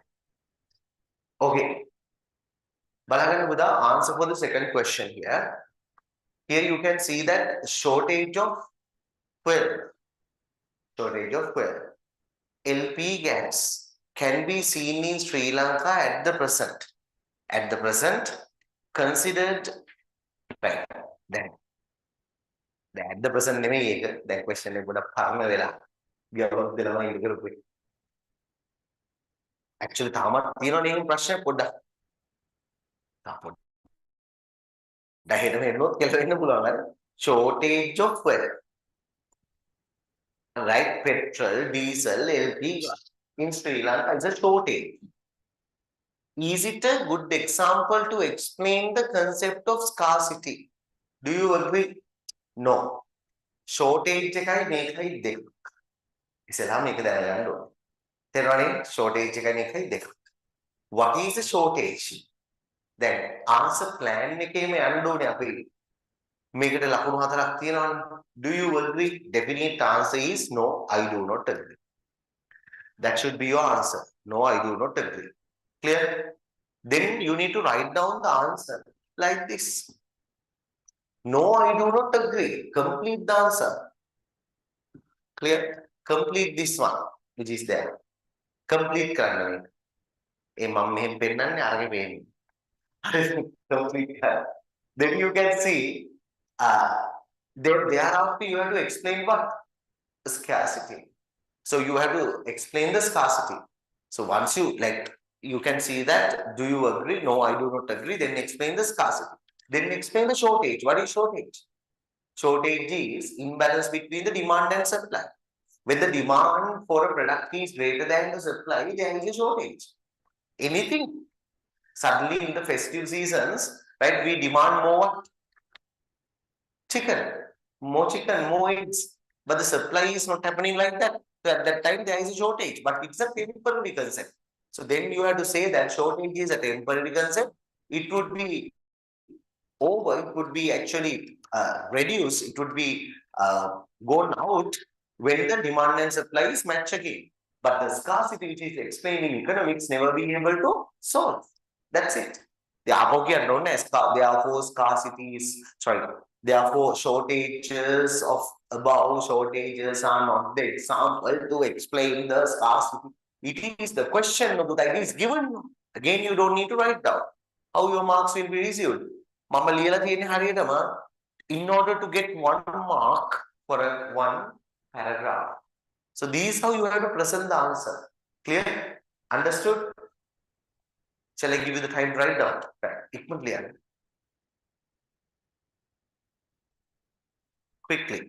Okay. බලන්න පුතා answer for the second question here. Here you can see that shortage of fuel. Shortage of fuel. LP gas can be seen in Sri Lanka at the present. At the present, considered right. Then at the present නෙමෙයි ඒක. දැන් question එක පොඩක් පරණ වෙලා. ගියවොත් දෙනවා ඉඳ කරපුවේ. Actually තාමත් තියෙනවනේ මේ ප්‍රශ්න පොඩ්ඩක්. තාපොඩ්. දැන් හෙටම එන්නොත් කියලා වෙන්න පුළුවන් නේද? Shortage of fuel. Right, petrol, diesel, LP in Sri Lanka is a shortage. Is it a good example to explain the concept of scarcity? Do you agree? No. Shortage එකයි මේකයි දෙක. ඉතින් මේක දැනගන්න ඕනේ. තේරුණානේ? Shortage එකයි මේකයි දෙක. What is a shortage? Then answer plan එකේම යන්න ඕනේ අපි. මේකට ලකුණු හතරක් තියෙනවානේ. Do you agree? Definite answer is no, I do not agree. That should be your answer. No, I do not agree. Clear? Then you need to write down the answer like this. No, I do not agree. Complete the answer. Clear? Complete this one, which is there. Complete කරන්න මේක. ඒ මම මෙහෙම පෙන්නන්නේ අරගෙන පේන්නේ. Complete කරන්න. Then you can see then thereafter you have to explain what? Scarcity. So you have to explain the scarcity. So once you you can see that, do you agree? No, I do not agree. Then explain the scarcity. Then explain the shortage. What is shortage? Shortage is imbalance between the demand and supply. When the demand for a product is greater than the supply, there is a shortage. Anything. Suddenly in the festive seasons, right, we demand more chicken, more eggs. But the supply is not happening like that. So at that time, there is a shortage. But it's a temporary concept. So then you have to say that shortage is a temporary concept. It would be over, it would be actually reduced, it would be gone out when the demand and supply is matched again. But the scarcity which is explained in economics never be able to solve. That's it. Therefore scarcity is, therefore shortages of above shortages are not the example to explain the scarcity. It is the question that is given. Again, you don't need to write down how your marks will be received. මම ලියලා තියෙන හරියටම in order to get 1 mark for one paragraph. So this is how you have to present the answer. Clear? Understood? Shall I give you the time to write down? Quickly. Quickly.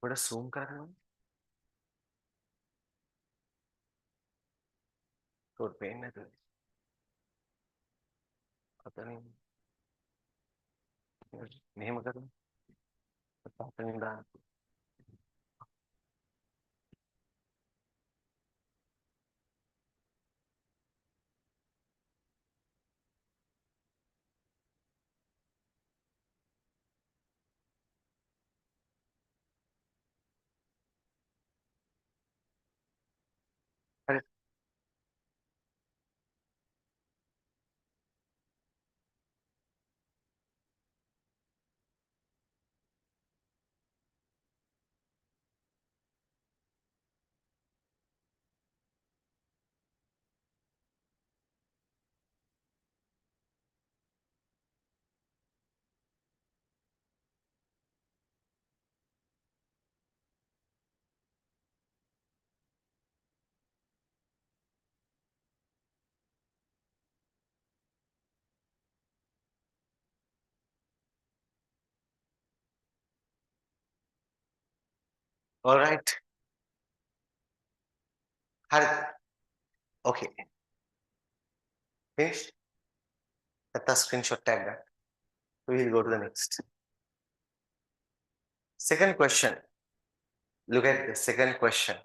පොඩ zoom කරන්න ඕනේ පේන්නේ නැතුව අතනින් මෙහෙම කරමු අතනින් දාන්න හරි all right හරි okay finish let us screenshot tag that we will go to the next second question look at the second question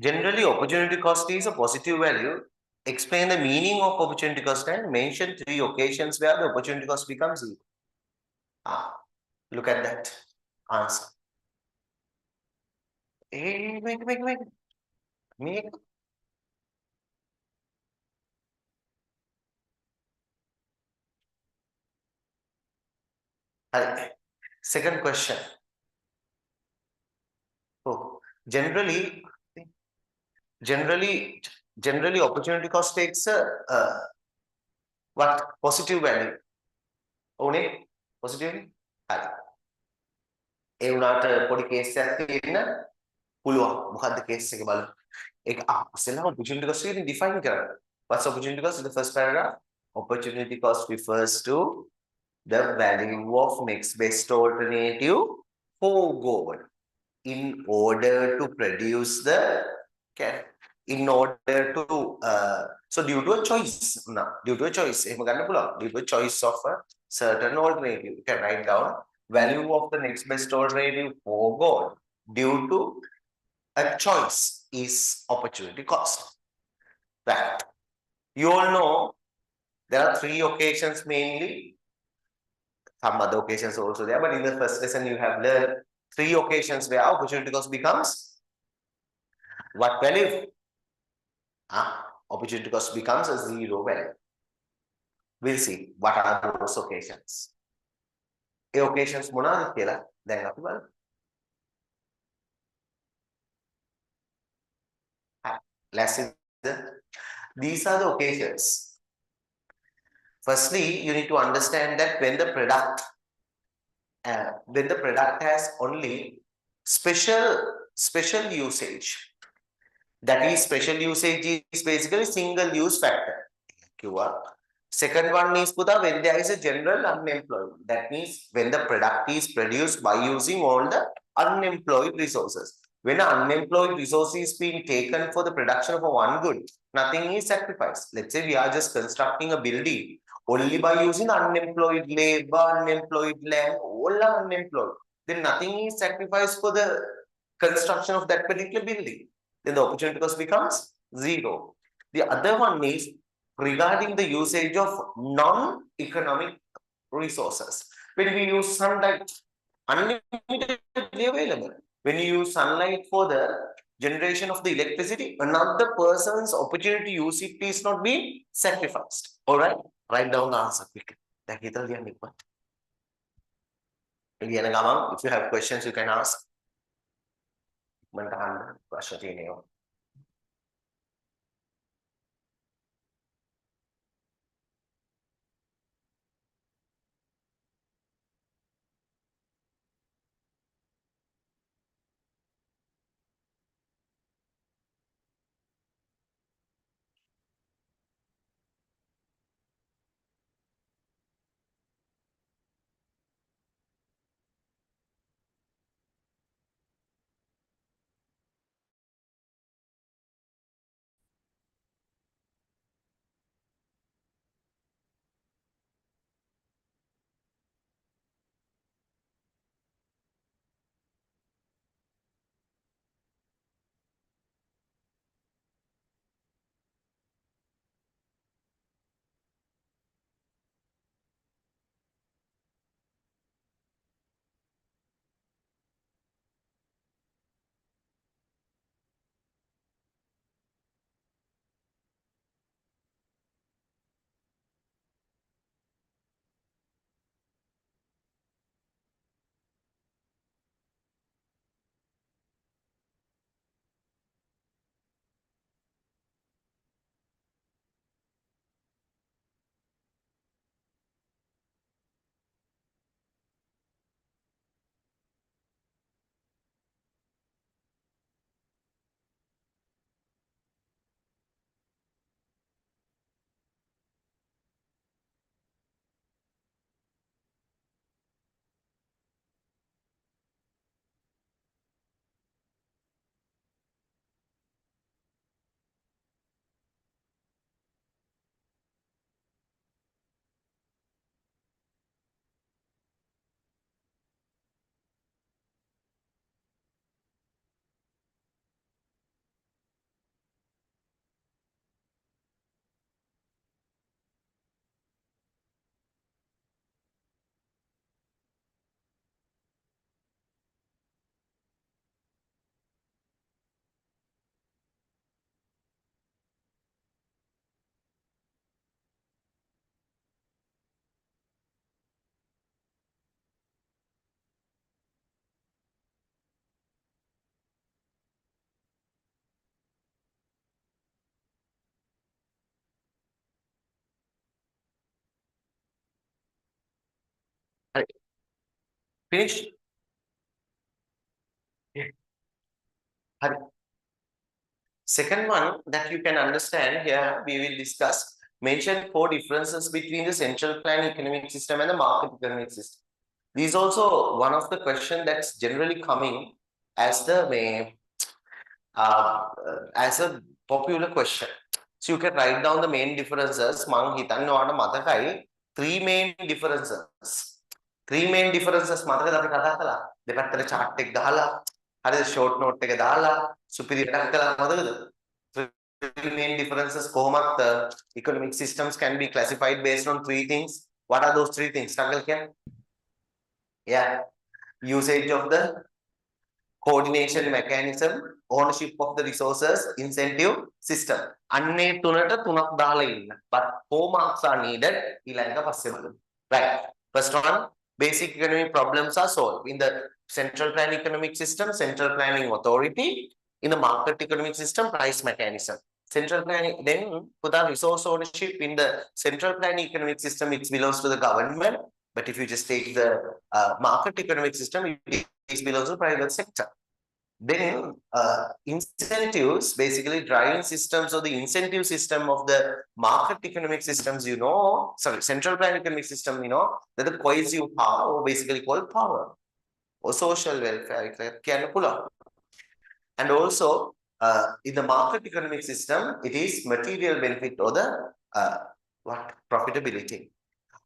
generally opportunity cost is a positive value explain the meaning of opportunity cost and mention 3 occasions where the opportunity cost becomes zero look at that answer hey wait make second question oh generally opportunity cost takes a what positive value ඕනේ positive හරි ඒ උනාට පොඩි case එකක් තියෙන්න පුළුවන් මොකද්ද case එක බලමු ඒක ඉස්සෙල්ලාම opportunity cost එක define කරන්න what's opportunity cost in the first paragraph opportunity cost refers to the value of next best alternative forward in order to produce the in order to so due to a choice no due to a choice එහෙම ගන්න පුළුවන් due to a choice of a certain alternative you can write down value of the next best alternative forward due to a choice is opportunity cost that you all know there are 3 occasions mainly some other occasions also there but in the first lesson you have learned 3 occasions where opportunity cost becomes what value opportunity cost becomes a zero value. We'll see what are those occasions. A occasions මොනවාද කියලා දැන් අපි බලමු. Let's see. These are the occasions. Firstly, you need to understand that when the product has only special usage, that is special usage is basically single use factor. Second one is Puda, when there is a general unemployment. That means when the product is produced by using all the unemployed resources. When an unemployed resource is being taken for the production of a one good, nothing is sacrificed. Let's say we are just constructing a building only by using unemployed labor, unemployed land, all are unemployed. Then nothing is sacrificed for the construction of that particular building. Then the opportunity cost becomes zero. The other one is regarding the usage of non-economic resources. When we use sunlight, unlimitedly available. When you use sunlight for the generation of the electricity, another person's opportunity to use it is not being sacrificed. All right, write down the answer quickly. If you have questions, you can ask. Finish. Second one that you can understand here, we will discuss, mention 4 differences between the central plan economic system and the market economic system. This is also one of the question that's generally coming as the as a popular question. So you can write down the main differences. Mang hitanne ඔයාලට මතකයි 3 main differences. 3 main differences මතකද අපි කතා කළා. දෙපැත්තට chart එක ගහලා හරිද short note එක දාලා සුපිරි වැඩක් කළා මතකද? 3 main differences කොහොමත් economic systems can be classified based on 3 things. What are those 3 things? Struggle කියන්නේ? Yeah. Usage of the coordination mechanism, ownership of the resources, incentive system. අන්නේ තුනට තුනක් දාලා ඉන්න. But 4 marks are needed. ඊළඟට පස්සේ බලමු. Right. First one, basic economic problems are solved in the central plan economic system, central planning authority. In the market economic system, price mechanism. Central planning, then put our resource ownership in the central planning economic system, it belongs to the government. But if you just take the market economic system, it belongs to the private sector. Then incentives, basically driving systems or the incentive system of the market economic systems, central plan economic system, that the cohesive power, or basically called power, or social welfare, and also in the market economic system, it is material benefit or the profitability.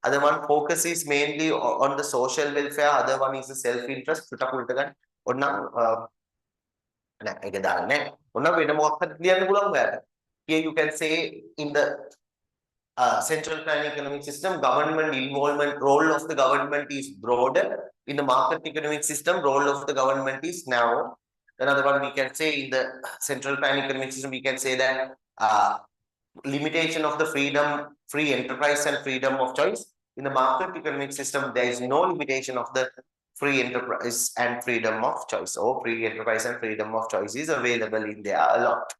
Other one focus is mainly on the social welfare, other one is the self-interest. Here you can say in the central plan economic system, government involvement, role of the government is broader. In the market economic system, role of the government is narrow. Another one we can say in the central plan economic system, we can say that limitation of the freedom, free enterprise and freedom of choice. In the market economic system, there is no limitation of the free enterprise and freedom of choice, or free enterprise and freedom of choice is available in there a lot.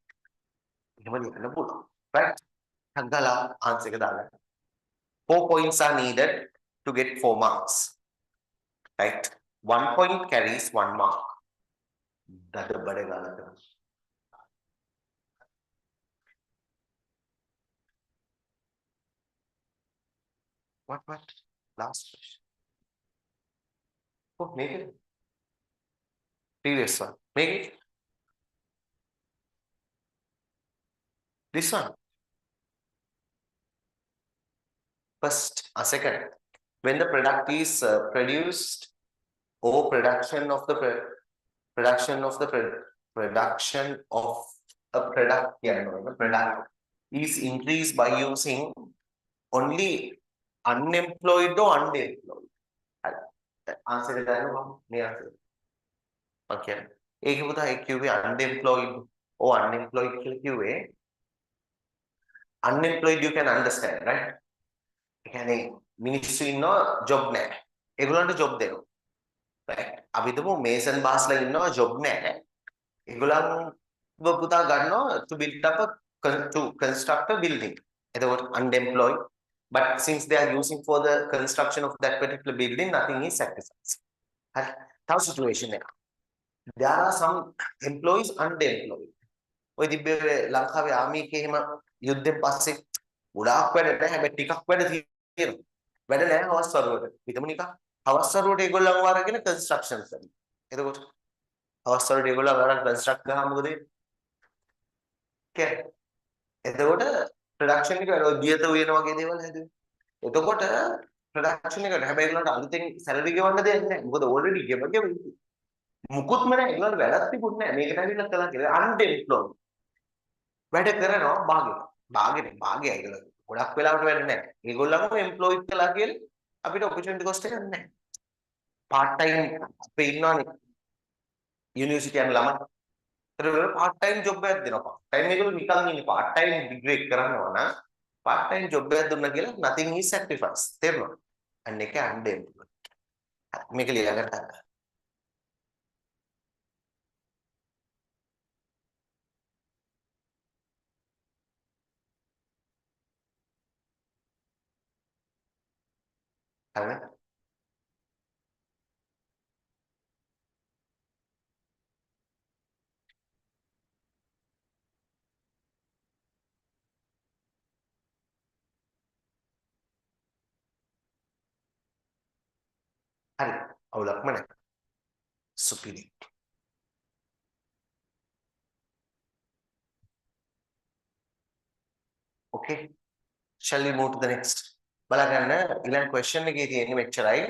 Right? Answer 4 points are needed to get 4 marks. Right? 1 point carries 1 mark. That's a bad What? Last question. Oh, make it. Previous one. Make it. This one. First, a second. When the product is produced, or production of a product is increased by using only unemployed or underemployed. Answer that one. Okay. एक होता है QA unemployed or unemployed QA. Unemployed you can understand, right? කියන්නේ මිනිස්සු ඉන්නවා job නැහැ. ඒගොල්ලන්ට job දෙනවා. Right? අපි හිතමු මේසන් බාස්ලා ඉන්නවා job නැහැ. ඒගොල්ලන්ව පුතා ගන්නවා to build up to construct a building. එතකොට unemployed. But since they are using for the construction of that particular building, nothing is sacrificed. හරි. තව situation එක. There are some employees underemployed. ඔය තිබ්බේ ලංකාවේ ආමි එකේ එහෙම යුද්ධෙන් පස්සේ ගොඩාක් වැඩ නැහැ. හැබැයි ටිකක් වැඩ තියෙනවා. වැඩ නැහැ හවස් වරුවට. හිතමු නිකන් හවස් වරුවට ඒගොල්ලන්ව අරගෙන කන්ස්ට්‍රක්ෂන් කරනවා. එතකොට හවස් වරුවට ඒගොල්ලන්ව අරන් කන්ස්ට්‍රක්ට් කරාම මොකද වෙන්නේ? එතකොට ප්‍රොඩක්ෂන් එක ගියත වෙන වගේ දේවල් හැදුවේ. එතකොට ප්‍රොඩක්ෂන් එකට හැබැයි ඒගොල්ලන්ට අලුතෙන් සැලරි ගෙවන්න දෙයක් නැහැ. මොකද ඔල්රෙඩි ගෙවගෙන මුකුත්ම නැහැ. ඒගොල්ලන්ට වැඩක් තිබුණේ නැහැ. මේකට ඇවිල්ලා කළා කියලා අන්ඩෙම්ප්ලොයිඩ්. වැඩ කරනවා භාගෙට ඒගොල්ලෝ. ගොඩක් වෙලාවට වැඩ නැහැ. ඒගොල්ලන්ව එම්ප්ලොයිඩ් කළා කියලා අපිට ඔපචුනිටි කොස්ට් එකක් නැහැ. පාර්ට් ටයිම් අපේ ඉන්නවනේ යුනිවර්සිටි යන ළමයි. ඒතර පාර්ට් ටයිම් ජොබ් එකක් දෙනවා. පාර්ට් ටයිම් ඒගොල්ලෝ නිකන් ඉන්නේ පාර්ට් ටයිම් ඩිග්‍රී එක කරනවා නම් පාර්ට් ටයිම් ජොබ් එකක් දුන්නා කියලා nothing is sacrifice. තේරුණා? අන්න ඒක අන්ඩෙම්ප්ලොයිඩ්. මේක ලියලා ගන්න. හරිද? හරි. අවුලක්ම නැහැ. සුපිරි. Okay. Shall we move to the next? බලගන්න ඊළඟ question එකේ තියෙන්නේ මෙච්චරයි.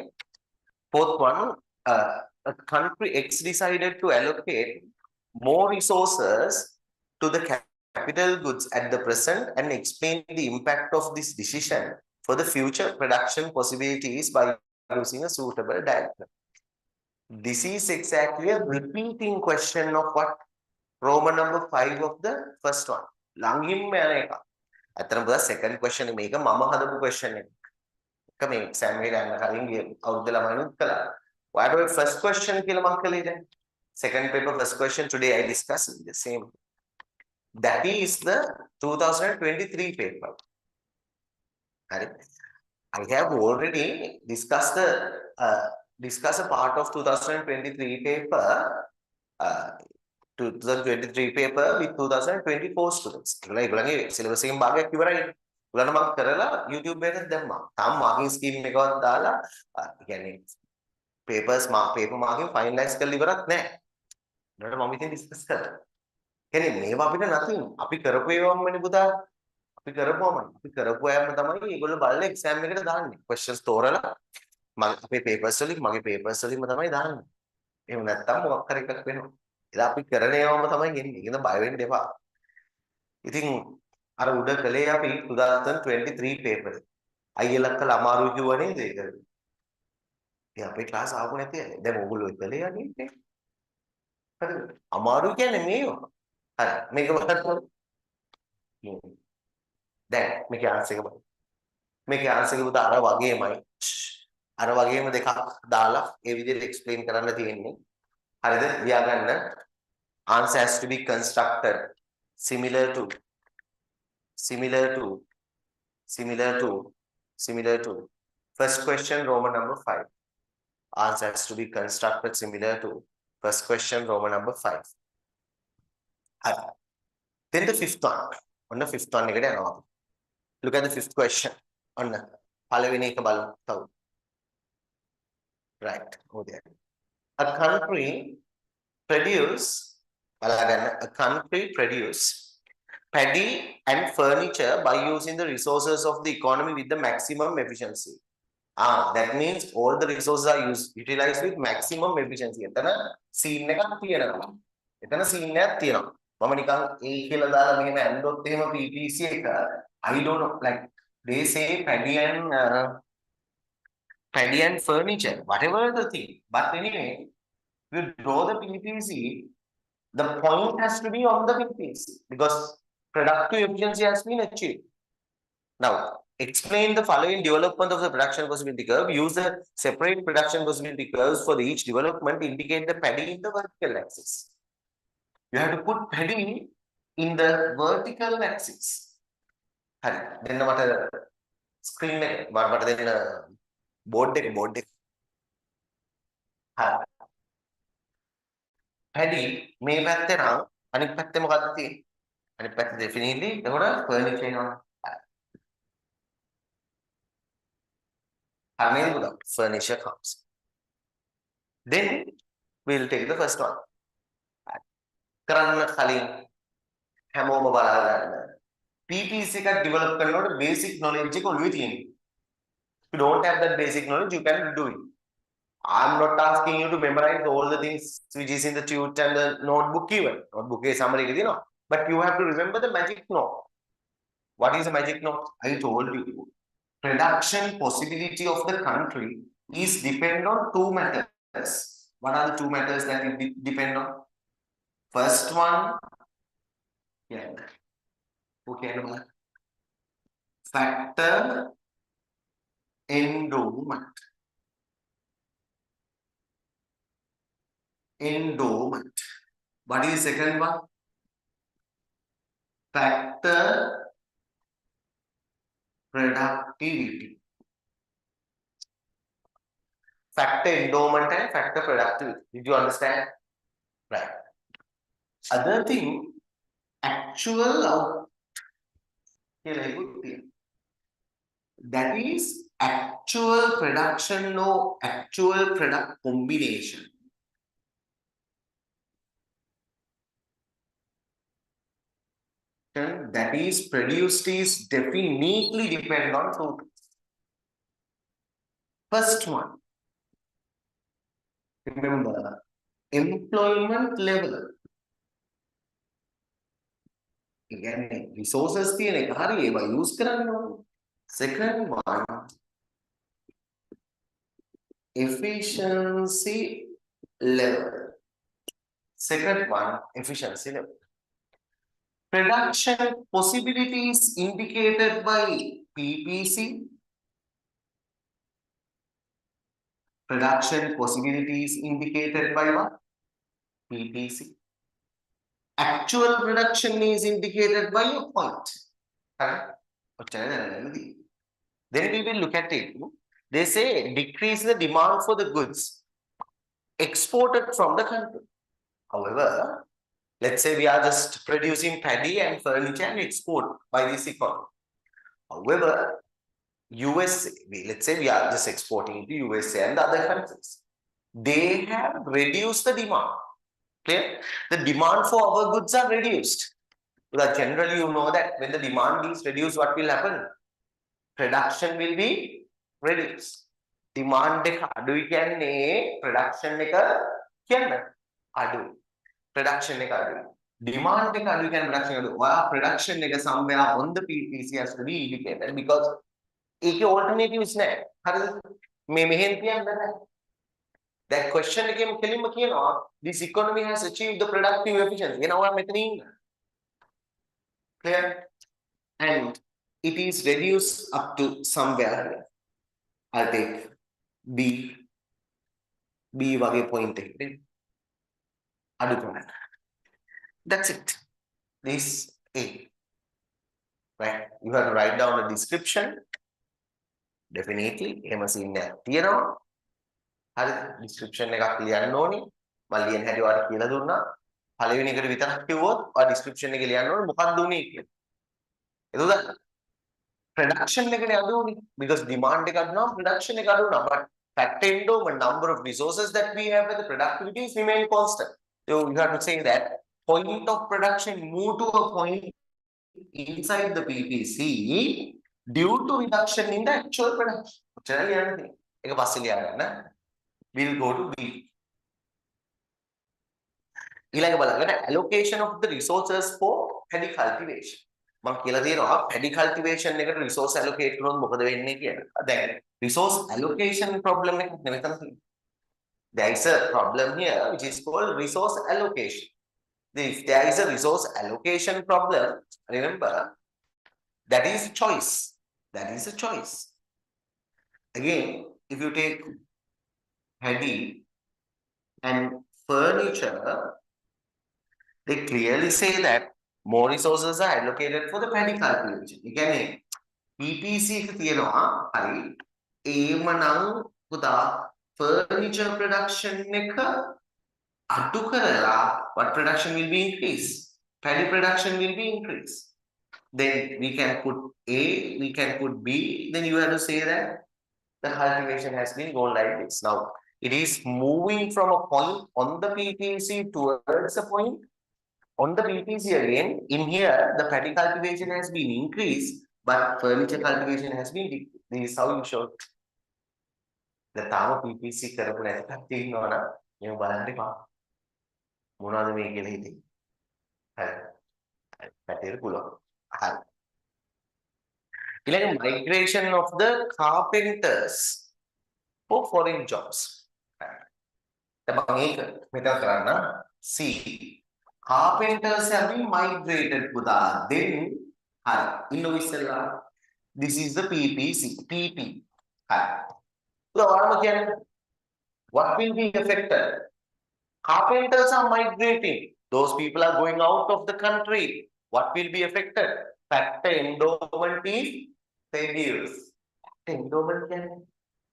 Fourth one, a country X decided to allocate more resources to the capital goods at the present and explain the impact of this decision for the future production possibilities by using a suitable diagram. This is exactly a repeating question of what? Roman number 5 of the first one. ළඟින්ම යන එක. අතන බුදා second question මේක මම හදපු question එක. එක මේ exam එකට යන්න කලින් ගිය අවුරුද්ද ළමයිනුත් කළා. What about first question කියලා මම කළේ දැන්. Second paper first question today I discussed the same. That is the 2023 paper. I have already discussed a part of 2023 paper. 2023 paper with 2024 students. ඒගොල්ලෝ ඒගොල්ලන්ගේ සිලබස් එකෙන් භාගයක් ඉවරයි. ඒගොල්ලන් මම කරලා YouTube එකකට දැම්මා. තාම මාකින් ස්කීම් එකවත් දාලා කියන්නේ papers paper marking finalize කරලා ඉවරක් නැහැ. ඒකට මම ඉතින් ඩිස්කස් කරා. කියන්නේ මේවා අපිට නැතිනම් අපි කරපු ඒවාමනේ පුතා. අපි කරපු අයම තමයි ඒගොල්ලෝ බලලා එක්සෑම් එකට දාන්නේ. questions තෝරලා අපේ papers වලින් මගේ papers වලින්ම තමයි දාන්නේ. එහෙම නැත්තම් මොකක් හරි එකක් වෙනවා. ඉතින් අපි කරන ඒවාම තමයි ගෙන්නේ. ඒකෙන් බය වෙන්න එපා. ඉතින් අර උඩ කලේ අපි 2023 paper එක. අයියලක් කළ අමාරුයි කිව්ව නේද ඒක? ඉතින් අපේ ක්ලාස් ආපු නැති අය. දැන් ඕගොල්ලෝ කලේ යන්නේ. හරිද? අමාරුයි කියන්නේ මේවා. හරි. මේක බලන්න. දැන් මේකේ ආන්සර් එක බලන්න. මේකේ ආන්සර් එක පුතා අර වගේමයි. අර වගේම දෙකක් දාලා ඒ විදිහට එක්ස්ප්ලেইন කරන්න තියෙන්නේ. හරිද? ලියාගන්න. Answer has to be constructed similar to first question Roman number 5. Answer has to be constructed similar to first question Roman number 5. Then the fifth one. On the fifth one එකට යනවා. Look at the fifth question. ඔන්න පළවෙනි එක බලමු තව. Right. Oh there. A country produce paddy and furniture by using the resources of the economy with the maximum efficiency. That means all the resources are utilized with maximum efficiency. එතන scene එකක් තියෙනවා. එතන scene එකක් තියෙනවා. මම නිකන් A කියලා දාලා මෙහෙම ඇන්ඩොත් එහෙම PPC එක I don't know like they say paddy and furniture whatever the thing. But anyway, if you draw the PPC, the point has to be on the PPC because productive efficiency has been achieved. Now, explain the following development of the production possibility curve. Use the separate production possibility curves for each development. Indicate the padding in the vertical axis. You have to put padding in the vertical axis. Hari, then what screen what then board deck. Hari. Paddy මේ පැත්තේ නම් අනිත් පැත්තේ මොකද්ද තියෙන්නේ? අනිත් පැත්තේ definitely එතකොට furniture එනවා. හරිද පුතා? Furniture comes. Then we'll take the first one. කරන්න කලින් හැමෝම බලා ගන්න. PPC එකක් develop කරනකොට basic knowledge එක ඔළුවේ තියෙනවා. If you don't have that basic knowledge, you can do it. I'm not asking you to memorize all the things which is in the tute and the notebook even. Notebook is summary, but you have to remember the magic note. What is the magic note? I told you. Production possibility of the country is depend on two matters. What are the two matters that it depend on? First one, okay, factor endowment. What is the second one? Factor productivity. Factor endowment and factor productivity. Did you understand? Right. Other thing, actual output. That is actual production or actual product combination. That is produced is definitely depend on two things. First one, remember, employment level. Again, resources තියෙන එක හරි ඒවා use කරන්න ඕනේ. Second one, efficiency level. Second one, efficiency level. Production possibilities indicated by PPC. Production possibilities indicated by what? PPC. Actual production is indicated by a point. Then we will look at it. They say decrease the demand for the goods exported from the country. However, let's say we are just producing paddy and furniture and export by this economy. However, USA, let's say we are just exporting to USA and other countries. They have reduced the demand. Clear? The demand for our goods are reduced. Because generally, you know that when the demand is reduced, what will happen? Production will be reduced. Demand එක අඩුයි කියන්නේ production එක කියන්න අඩුයි. Production එක අඩුයි. Demand එක අඩුයි කියන්නේ production එක අඩුයි. ඔයා production එක somewhere on the PPC has to be indicated because ඒකේ alternatives නැහැ. හරිද? මේ මෙහෙන් තියන්න බෑ. That question එකෙන් කෙලින්ම කියනවා this economy has achieved the productive efficiency. එනවා ඔයා මෙතන ඉන්න. Clear? And it is reduced up to somewhere here. I'll take B වගේ point එකකට අඩු කරන්න. That's it. This A. Right? You have to write down the description. Definitely. එහෙම scene එකක් තියෙනවා. හරි description එකක් ලියන්න ඕනේ. මම ලියන හැටි ඔයාලට කියලා දුන්නා. පළවෙනි එකට විතරක් කිව්වොත් ඔයා description එකේ ලියන්න ඕනේ මොකක්ද උනේ කියලා. එතකොට production එකනේ අඩු උනේ because demand එක අඩු නම් production එක අඩු වෙනවා. But fact endowment number of resources that we have with the productivities remain constant. So you have to say that point of production move to a point inside the PPC due to reduction in the actual production. ඔච්චරයි යන්නේ. ඒක පස්සේ ලියා ගන්න. We'll go to B. ඊළඟ බලන්න allocation of the resources for paddy cultivation. මම කියලා තියෙනවා paddy cultivation එකට resource allocate කරනොත් මොකද වෙන්නේ කියලා. දැන් resource allocation problem එකක් නෙවෙයි තමයි. There is a problem here which is called resource allocation. If there is a resource allocation problem, remember that is choice. That is a choice. Again, if you take paddy and furniture, they clearly say that more resources are allocated for the paddy cultivation. ඒ කියන්නේ PPC එක තියෙනවා හරි ඒම නම් පුතා furniture production එක අඩු කරලා what production will be increased? Paddy production will be increased. Then we can put A, we can put B, then you have to say that the cultivation has been gone like this. Now, it is moving from a point on the PPC towards a point on the PPC again. In here, the paddy cultivation has been increased, but furniture cultivation has been decreased. This is how you show it. The තාම PPC කරපු නැති කට්ටිය ඉන්නවනම් මේ බලන්න එපා. මොනවද මේ කියලා හිතේ. හරි. පැටේට පුළුවන්. හරි. ඊළඟ migration of the carpenters for foreign jobs. දැන් මම ඒක මෙතන කරන්න C. Carpenters have been migrated පුතා. Then හරි. ඉන්නු ඉස්සෙල්ලා this is the PPC. PP. හරි. What will be affected? Carpenters are migrating. Those people are going out of the country. What will be affected? Factor endowment is reduced. Endowment can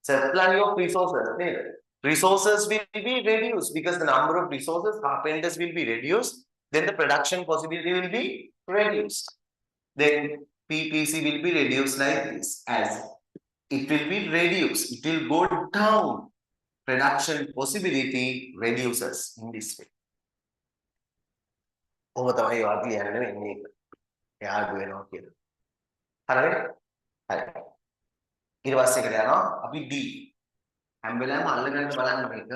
supply of resources. Resources will be reduced because the number of resources, carpenters will be reduced. Then the production possibility will be reduced. Then PPC will be reduced like this as it will be reduced. It will go down. Production possibility reduces in this way. ඔබ තමයි වාක්‍ය ලියන්න වෙන්නේ. එයා අඩු වෙනවා කියලා. හරිද? හරි. ඊට පස්සේ එකට යනවා අපි D. හැම වෙලාවෙම අල්ලගන්න බලන්න මේක.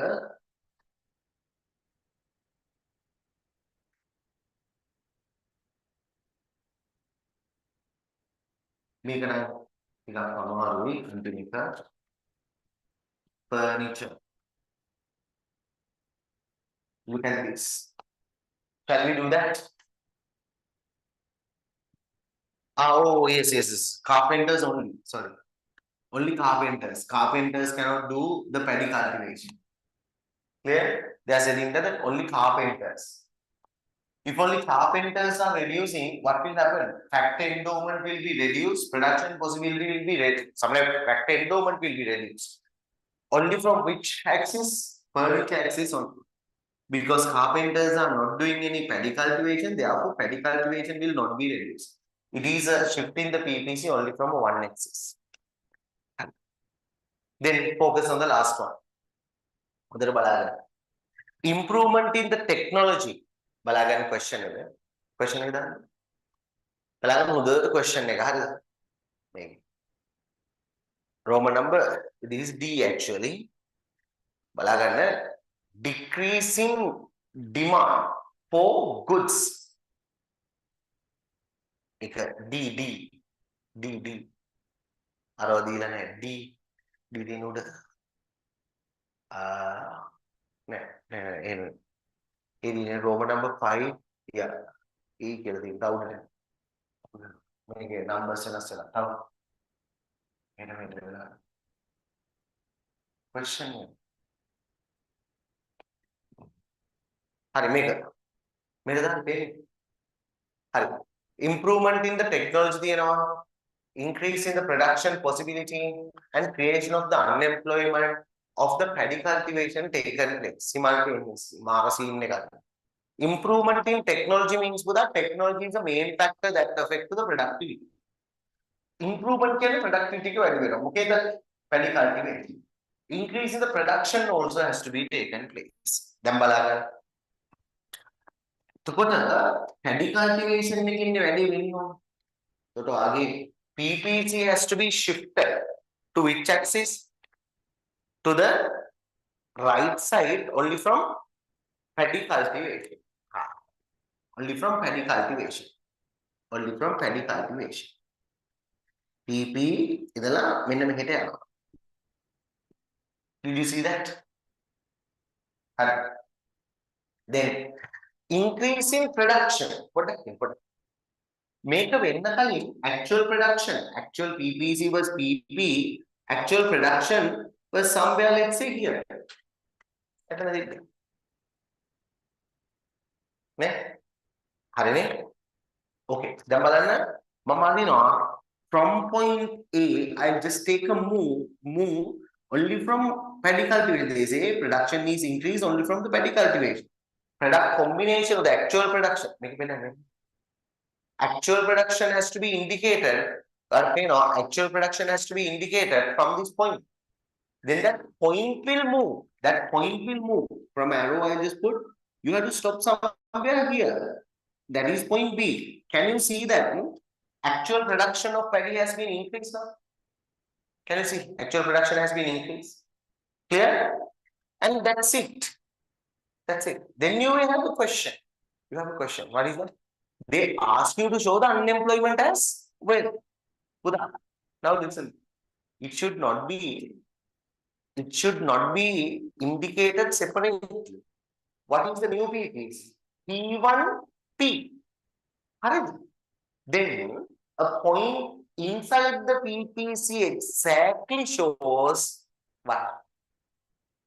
මේක නම් ටිකක් අමාරුයි කන්ටිනියු එක. Furniture. Look at this. Shall we do that? Oh, yes, yes, yes. Carpenters only. Sorry. Only carpenters. Carpenters cannot do the paddy cultivation. Clear? They are saying that only carpenters. If only carpenters are reducing, what will happen? Factor endowment will be reduced. Production possibility will be reduced. Sometimes factor endowment will be reduced. Only from which axis? Furniture axis only. Because carpenters are not doing any paddy cultivation, therefore paddy cultivation will not be reduced. It is a shift in the PPC only from one axis. Then focus on the last one. Improvement in the technology. Balagan question එක. Question එක දාන්න. බලාගන්න හොඳට question එක හරිද? මේක. Roman number this is D actually. බලාගන්න decreasing demand for goods. එක D. අරව දීලා නැහැ D දිනුඩ නෑ Roman number 5 yeah E කියලා තියෙන තවුනේ මේකේ numbers වෙනස් වෙලා තව එන වෙලා question හරි මේක දාන්න දෙන්නේ හරි improvement in the technology තියෙනවා increase in the production possibility and creation of the unemployment of the paddy cultivation taken place simultaneously මාරසීන් එකක් improvement in technology means that technology is the main factor that affects the productivity improvement කියන්නේ productivity එක වැඩි වෙනවා මොකේද paddy cultivation increase in the production also has to be taken place දැන් බලන්න එතකොට paddy cultivation එකකින් වැඩි වෙනවා එතකොට ආගේ PPC has to be shifted to which axis? To the right side only from paddy cultivation. Only from paddy cultivation. Only from paddy cultivation. PP idala menna meheta yanawa. Did you see that? Then increase in production. Product. Make a වෙන්න කලින් actual production actual PPC was PP actual production was somewhere let's say here එතන දෙන්න නේ හරිනේ okay දැන් බලන්න මම අදිනවා from point A I just take a move only from paddy cultivation they say production is increased only from the paddy cultivation product combination of the actual production මේක බලන්න actual production has to be indicated or actual production has to be indicated from this point then that point will move from arrow I just put you have to stop somewhere here that is point B can you see that actual production of paddy has been increased now can you see actual production has been increased clear and that's it then you will have a question what is that they ask you to show the unemployment as well. Now listen, it should not be indicated separately. What is the new PPC? P1P. Then a point inside the PPC exactly shows what?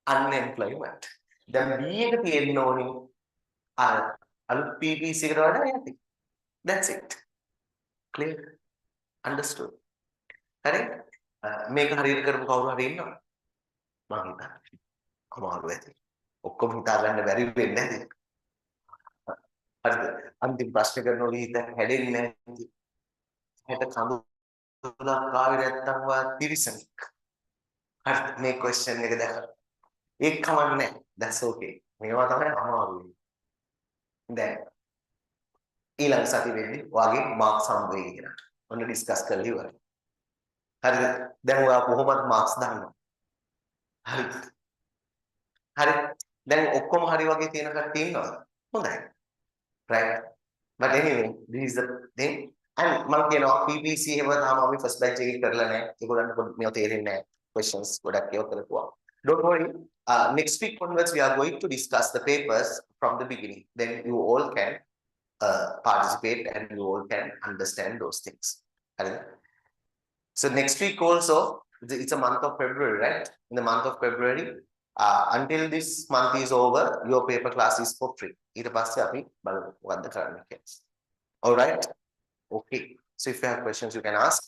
Unemployment. The B එක තියෙන්න ඕනේ අලුත් PPC එකට වඩා යටි. That's it. Clear? Understood? හරි? මේක හරියට කරපු කවුරු හරි ඉන්නවද? මම හිතන්නේ. අමාරු ඇති. ඔක්කොම හිතා ගන්න බැරි වෙන්නේ නැති. හරිද? අන්තිම ප්‍රශ්න කරනකොට හිත හැදෙන්නේ නැහැ. හෙට කඳු තුනක් ආවේ නැත්තම් වා තිරිසනෙක්. හරි මේ question එක දැකලා. ඒක කමන්නේ නැහැ. That's okay. මේවා තමයි අමාරු වෙන්නේ. දැන් ඊළඟ සති වෙන්නේ ඔයාගේ මාක්ස් හම්බ වෙයි කියලා. ඔන්න ඩිස්කස් කරලා ඉවරයි. හරිද? දැන් ඔයා කොහොමද මාක්ස් දාන්නේ? හරිද? හරි. දැන් ඔක්කොම හරි වගේ තියෙන කට්ටිය ඉන්නවද? හොඳයි. Right. But anyway, this is the thing. And මම කියනවා PPC එකව තාම අපි first batch එකේ කරලා නැහැ. ඒගොල්ලන්ට මේව තේරෙන්නේ නැහැ. Questions ගොඩක් ඒවා කරපුවා. Don't worry. Next week onwards we are going to discuss the papers from the beginning. Then you all can participate and you all can understand those things. So next week also, it's a month of February, right? In the month of February, until this month is over, your paper class is for free. ඊට පස්සේ අපි බලමු මොකද්ද කරන්න කියලා. All right? Okay. So if you have questions, you can ask.